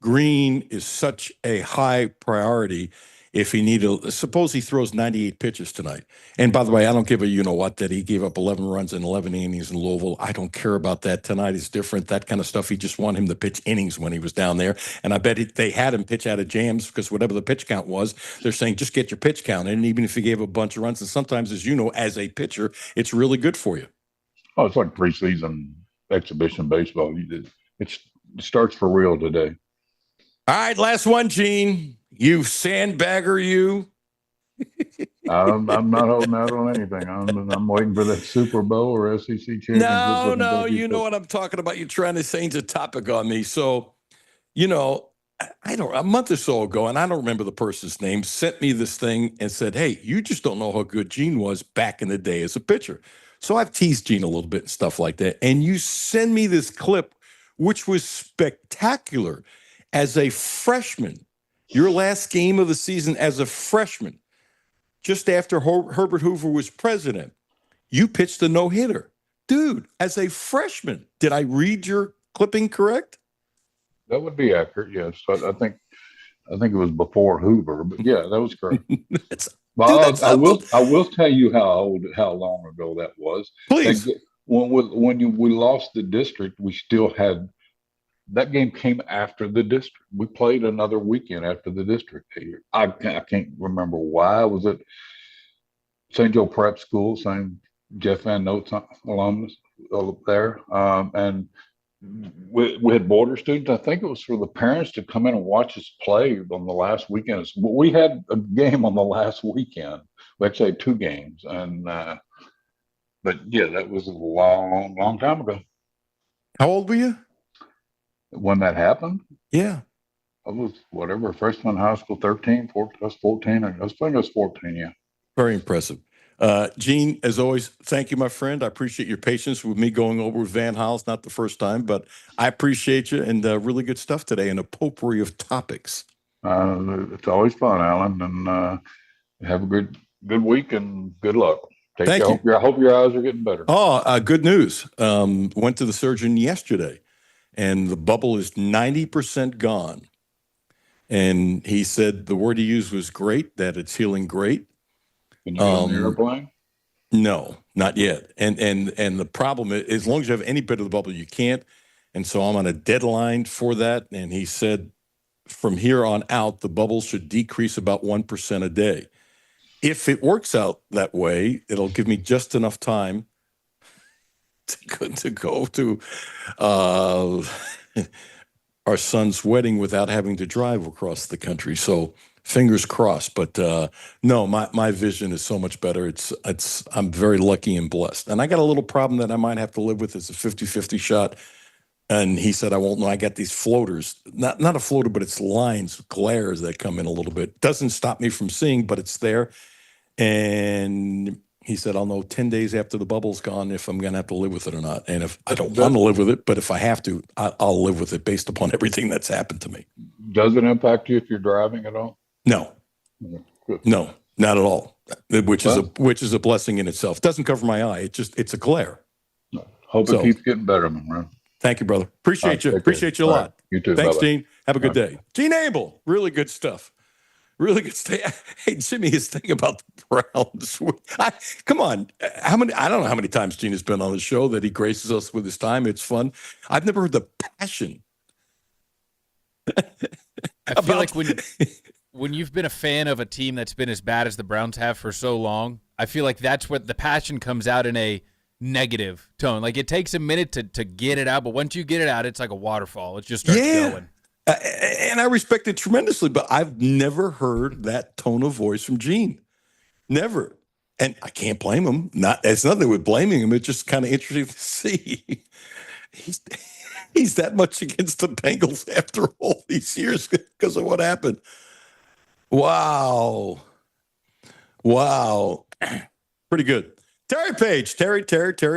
S3: Green is such a high priority. If he needed, suppose he throws 98 pitches tonight. And by the way, I don't give a you-know-what that he gave up 11 runs in 11 innings in Louisville. I don't care about that. Tonight is different, that kind of stuff. He just wanted him to pitch innings when he was down there. And I bet they had him pitch out of jams because whatever the pitch count was, they're saying just get your pitch count. And even if he gave a bunch of runs, and sometimes, as you know, as a pitcher, it's really good for you.
S12: Oh, it's like preseason exhibition baseball. It starts for real today.
S3: All right, last one, Gene. You sandbagger, you.
S12: I'm not holding out on anything. I'm waiting for that Super Bowl or SEC championship.
S3: No, you know what I'm talking about. You're trying to change the topic on me. So, I don't, a month or so ago, and I don't remember the person's name, sent me this thing and said, "Hey, you just don't know how good Gene was back in the day as a pitcher." So I've teased Gene a little bit and stuff like that. And you send me this clip, which was spectacular as a freshman. Your last game of the season as a freshman, just after Herbert Hoover was president, you pitched a no-hitter. Dude, as a freshman, did I read your clipping correct?
S12: That would be accurate, yes. I think it was before Hoover, but yeah, that was correct. Well, I will tell you how long ago that was.
S3: Please.
S12: When we lost the district, we still had that game came after the district. We played another weekend after the district. I can't remember why. Was it St. Joe Prep School, same Jeff Van Note's alumnus there, and we had border students. I think it was for the parents to come in and watch us play on the last weekend. We had a game on the last weekend. We actually had 2 games, and but yeah, that was a long time ago.
S3: How old were you
S12: when that happened?
S3: Yeah,
S12: I was whatever, freshman in high school, 13, 14. I was 14. I think I was 14. Yeah.
S3: Very impressive. Gene, as always, thank you, my friend. I appreciate your patience with me going over with Van Hals. Not the first time, but I appreciate you, and really good stuff today and a potpourri of topics.
S12: It's always fun, Alan, and have a good week and good luck.
S3: Thank you.
S12: I hope your eyes are getting better.
S3: Oh, good news. Went to the surgeon yesterday, and the bubble is 90% gone. And he said the word he used was great, that it's healing great.
S12: Can you get on the airplane?
S3: No, not yet. And the problem is, as long as you have any bit of the bubble, you can't. And so I'm on a deadline for that. And he said from here on out, the bubble should decrease about 1% a day. If it works out that way, it'll give me just enough time to go to our son's wedding without having to drive across the country. So fingers crossed. But no, my vision is so much better. I'm very lucky and blessed. And I got a little problem that I might have to live with. It's a 50-50 shot. And he said, I won't know. I got these floaters, not a floater, but it's lines, glares that come in a little bit. Doesn't stop me from seeing, but it's there. And he said, I'll know 10 days after the bubble's gone if I'm going to have to live with it or not. And if I don't want to live with it, but if I have to, I'll live with it based upon everything that's happened to me.
S12: Does it impact you if you're driving at all?
S3: No, no, not at all. Which is a blessing in itself. Doesn't cover my eye. It's a glare.
S12: Hope it keeps getting better, man.
S3: Thank you, brother. Appreciate you. Appreciate you a lot.
S12: You too.
S3: Thanks,
S12: Bye-bye.
S3: Gene. Have a good day. Gene Abel, really good stuff. Really good stuff. Hey, Jimmy, his thing about the Browns. Come on. I don't know how many times Gene has been on the show that he graces us with his time. It's fun. I've never heard the passion.
S4: I feel like when you've been a fan of a team that's been as bad as the Browns have for so long, I feel like that's what the passion comes out in a negative tone. Like it takes a minute to get it out, but once you get it out, it's like a waterfall. It just starts going.
S3: And I respect it tremendously, but I've never heard that tone of voice from Gene. Never. And I can't blame him. It's nothing with blaming him. It's just kind of interesting to see. He's that much against the Bengals after all these years because of what happened. Wow. Pretty good. Terry Page. Terry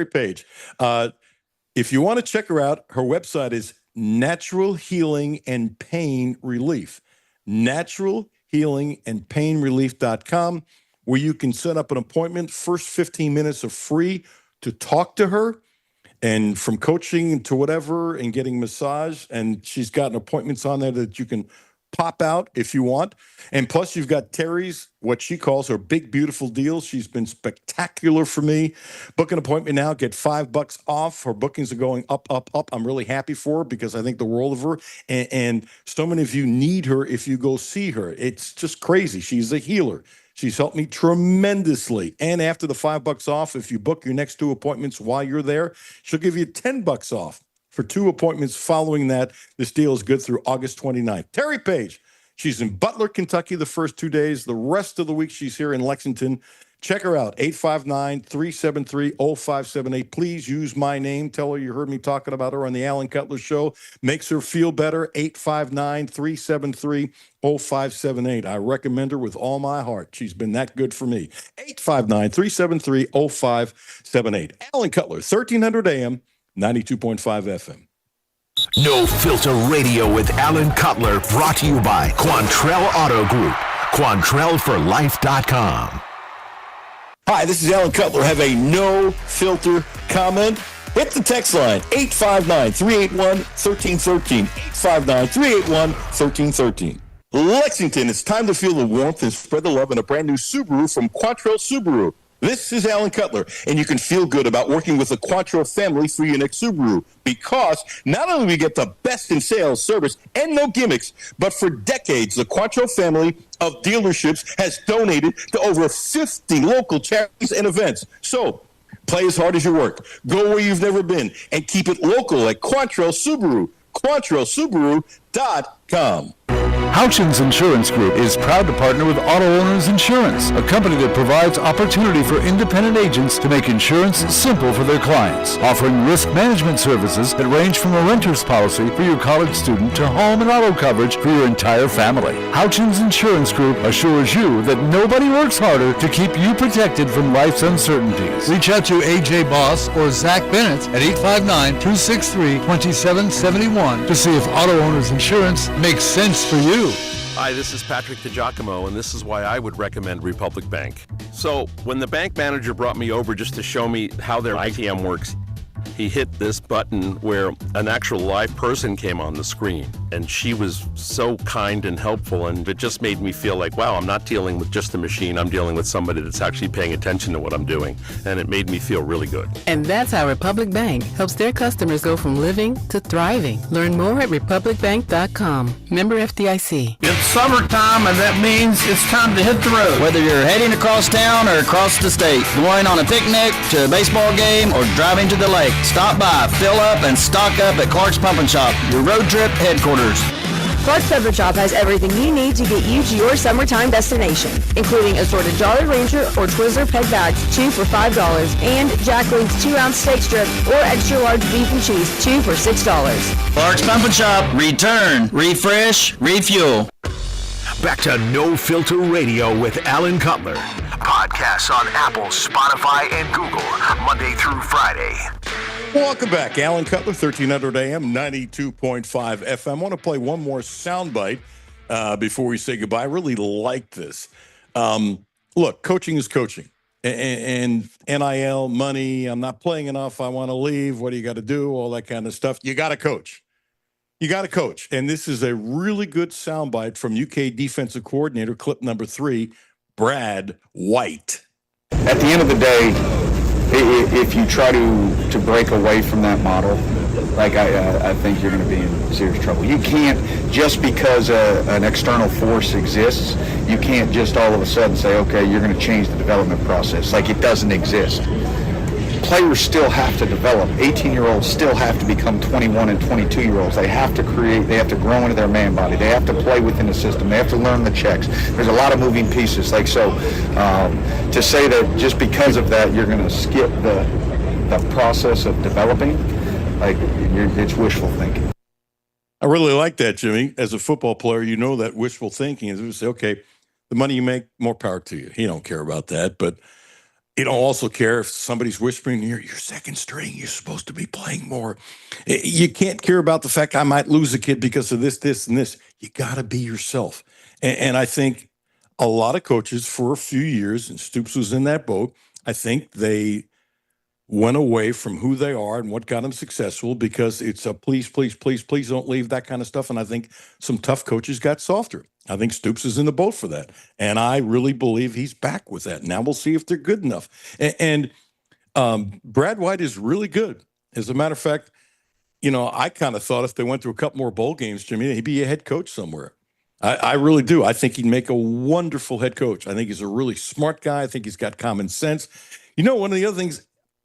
S3: Page. If you want to check her out, her website is Natural Healing and Pain Relief. Natural Healing and Pain Relief.com, where you can set up an appointment. First 15 minutes are free to talk to her, and from coaching to whatever, and getting massage. And she's got appointments on there that you can pop out if you want. And plus you've got Terry's, what she calls her big, beautiful deal. She's been spectacular for me. Book an appointment now, get $5 off. Her bookings are going up. I'm really happy for her because I think the world of her. And so many of you need her if you go see her. It's just crazy. She's a healer. She's helped me tremendously. And after the $5 off, if you book your next 2 appointments while you're there, she'll give you $10 off for 2 appointments following that. This deal is good through August 29th. Terry Page, She's in Butler, Kentucky the first 2 days. The rest of the week, she's here in Lexington. Check her out, 859-373-0578. Please use my name. Tell her you heard me talking about her on the Alan Cutler Show. Makes her feel better, 859-373-0578. I recommend her with all my heart. She's been that good for me. 859-373-0578. Alan Cutler, 1300 AM, 92.5 FM.
S2: No Filter Radio with Alan Cutler, brought to you by Quantrell Auto Group. QuantrellForLife.com.
S3: Hi, this is Alan Cutler. Have a no-filter comment? Hit the text line, 859-381-1313. 859-381-1313. Lexington, it's time to feel the warmth and spread the love in a brand new Subaru from Quantrell Subaru. This is Alan Cutler, and you can feel good about working with the Quantrell family for your next Subaru, because not only do we get the best in sales, service, and no gimmicks, but for decades, the Quantrell family of dealerships has donated to over 50 local charities and events. So play as hard as you work, go where you've never been, and keep it local at Quantrell Subaru. QuantrellSubaru.com.
S5: Houchins Insurance Group is proud to partner with Auto Owners Insurance, a company that provides opportunity for independent agents to make insurance simple for their clients, offering risk management services that range from a renter's policy for your college student to home and auto coverage for your entire family. Houchins Insurance Group assures you that nobody works harder to keep you protected from life's uncertainties. Reach out to AJ Boss or Zach Bennett at 859-263-2771 to see if Auto Owners Insurance makes sense for you.
S6: Hi, this is Patrick DiGiacomo, and this is why I would recommend Republic Bank. So, when the bank manager brought me over just to show me how their ITM works, he hit this button where an actual live person came on the screen, and she was so kind and helpful, and it just made me feel like, wow, I'm not dealing with just a machine, I'm dealing with somebody that's actually paying attention to what I'm doing, and it made me feel really good.
S7: And that's how Republic Bank helps their customers go from living to thriving. Learn more at republicbank.com. Member FDIC.
S8: It's summertime, and that means it's time to hit the road. Whether you're heading across town or across the state, going on a picnic, to a baseball game, or driving to the lake, stop by, fill up, and stock up at Clark's Pump and Shop, your road trip headquarters.
S9: Clark's Pepper Shop has everything you need to get you to your summertime destination, including assorted Jolly Ranger or Twizzler peg bags, 2 for $5, and Jacqueline's 2-ounce steak strip or extra large beef and cheese, 2 for $6.
S8: Clark's Pump and Shop, return, refresh, refuel.
S2: Back to No Filter Radio with Alan Cutler. Podcasts on Apple, Spotify, and Google, Monday through Friday.
S3: Welcome back. Alan Cutler, 1300 AM, 92.5 FM. I want to play one more soundbite before we say goodbye. I really like this. Look, coaching is coaching. And NIL, money, I'm not playing enough, I want to leave, what do you got to do, all that kind of stuff. You got to coach. You got to coach. And this is a really good soundbite from UK defensive coordinator, clip number 3, Brad White.
S13: At the end of the day, if you try to break away from that model, like I think you're going to be in serious trouble. You can't, just because an external force exists, you can't just all of a sudden say, okay, you're going to change the development process. Like, it doesn't exist. Players still have to develop. 18-year-olds still have to become 21 and 22-year-olds. They have to create, they have to grow into their man body. They have to play within the system. They have to learn the checks. There's a lot of moving pieces. Like, so to say that just because of that you're going to skip the process of developing, like, it's wishful thinking.
S3: I really like that, Jimmy. As a football player, you know that wishful thinking is to say, okay, the money you make, more power to you. You don't care about that, but you don't also care if somebody's whispering in your ear, you're second string, you're supposed to be playing more. You can't care about the fact I might lose a kid because of this, this, and this. You got to be yourself. And I think a lot of coaches for a few years, and Stoops was in that boat, I think they went away from who they are and what got them successful because it's a please, please, please, please don't leave, that kind of stuff. And I think some tough coaches got softer. I think Stoops is in the boat for that. And I really believe he's back with that. Now we'll see if they're good enough. And Brad White is really good. As a matter of fact, you know, I kind of thought if they went to a couple more bowl games, Jimmy, he'd be a head coach somewhere. I really do. I think he'd make a wonderful head coach. I think he's a really smart guy. I think he's got common sense. You know, one of the other things,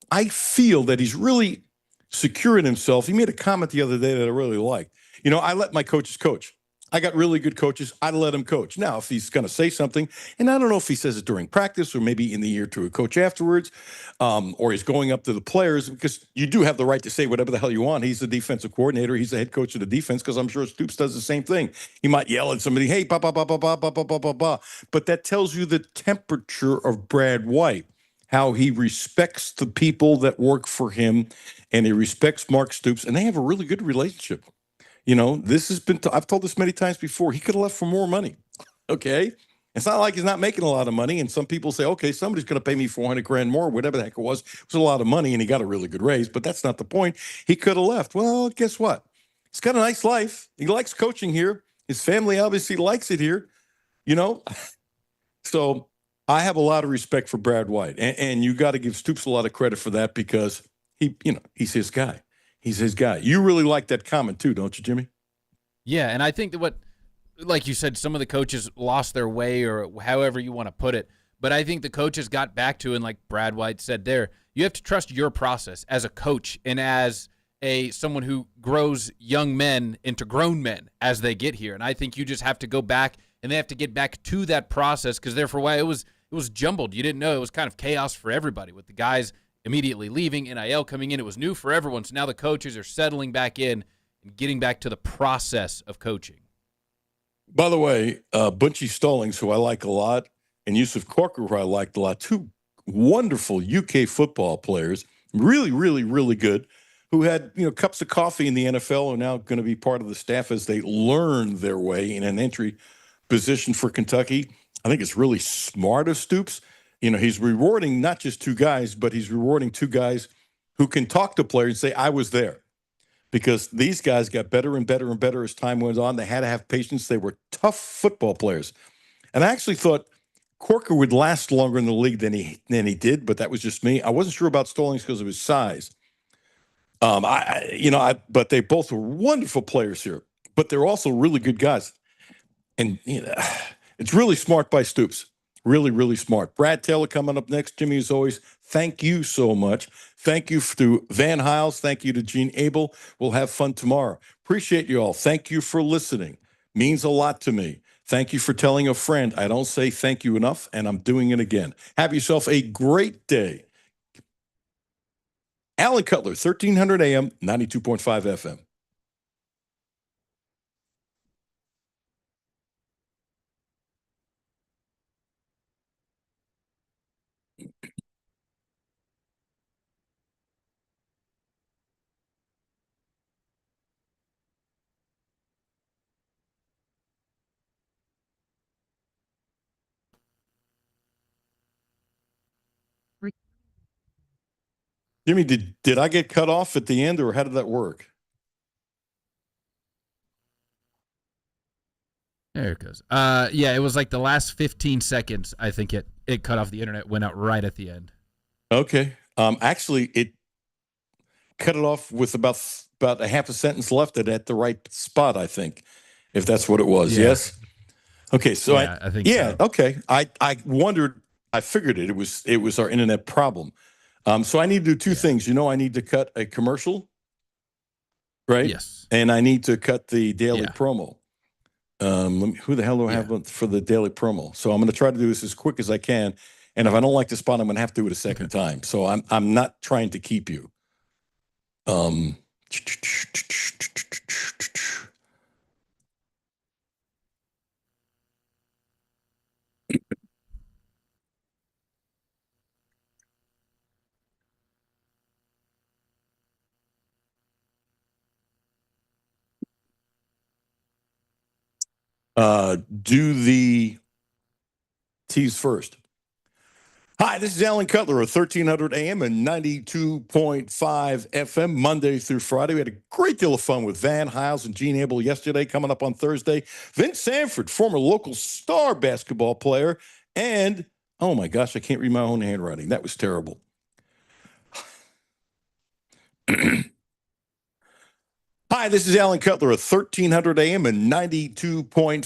S3: I feel that he's really secure in himself. He made a comment the other day that I really liked. You know, I let my coaches coach. I got really good coaches. I let him coach. Now, if he's going to say something, and I don't know if he says it during practice or maybe in the ear to a coach afterwards, or he's going up to the players, because you do have the right to say whatever the hell you want. He's the defensive coordinator. He's the head coach of the defense, because I'm sure Stoops does the same thing. He might yell at somebody, hey, ba, ba, ba, ba, ba, ba, ba, ba, ba, ba. But that tells you the temperature of Brad White, how he respects the people that work for him, and he respects Mark Stoops, and they have a really good relationship. You know, this has been, I've told this many times before, he could have left for more money. Okay. It's not like he's not making a lot of money. And some people say, okay, somebody's going to pay me 400 grand more, whatever the heck it was. It was a lot of money and he got a really good raise, but that's not the point. He could have left. Well, guess what? He's got a nice life. He likes coaching here. His family obviously likes it here, you know? So I have a lot of respect for Brad White, and you got to give Stoops a lot of credit for that, because he's his guy. He's his guy. You really like that comment too, don't you, Jimmy?
S4: Yeah, and I think that like you said, some of the coaches lost their way, or however you want to put it. But I think the coaches got back to, and like Brad White said there, you have to trust your process as a coach and as someone who grows young men into grown men as they get here. And I think you just have to go back, and they have to get back to that process, because there for a while it was jumbled. You didn't know. It was kind of chaos for everybody, with the guys immediately leaving, NIL coming in. It was new for everyone. So now the coaches are settling back in and getting back to the process of coaching.
S3: By the way, Bunchy Stallings, who I like a lot, and Yusuf Corker, who I liked a lot, two wonderful UK football players, really, really, really good, who had cups of coffee in the NFL, are now going to be part of the staff as they learn their way in an entry position for Kentucky. I think it's really smart of Stoops. He's rewarding not just two guys, but he's rewarding two guys who can talk to players and say, I was there. Because these guys got better and better and better as time went on. They had to have patience. They were tough football players. And I actually thought Corker would last longer in the league than he did, but that was just me. I wasn't sure about Stallings because of his size. But they both were wonderful players here. But they're also really good guys. And it's really smart by Stoops. Really, really smart. Brad Taylor coming up next. Jimmy, as always, thank you so much. Thank you to Van Hiles. Thank you to Gene Abel. We'll have fun tomorrow. Appreciate you all. Thank you for listening. Means a lot to me. Thank you for telling a friend. I don't say thank you enough, and I'm doing it again. Have yourself a great day. Alan Cutler, 1300 AM, 92.5 FM. Jimmy, did I get cut off at the end, or how did that work?
S4: There it goes. Yeah, it was like the last 15 seconds. I think it cut off. The internet went out right at the end.
S3: Okay. Actually, it cut it off with about a half a sentence left at the right spot, I think, if that's what it was.
S4: Yeah.
S3: Yes. Okay. So
S4: yeah, I think so.
S3: Okay. I wondered. I figured it was our internet problem. So I need to do two things. I need to cut a commercial, right?
S4: Yes.
S3: And I need to cut the daily promo. Who the hell do I have for the daily promo? So I'm going to try to do this as quick as I can. And if I don't like the spot, I'm going to have to do it a second time. So I'm not trying to keep you. Do the tease first. Hi, this is Alan Cutler of 1300 AM and 92.5 FM, Monday through Friday. We had a great deal of fun with Van Hiles and Gene Abel yesterday. Coming up on Thursday, Vince Sanford, former local star basketball player, and, oh my gosh, I can't read my own handwriting. That was terrible. Hi, this is Alan Cutler of 1300 AM and 92.5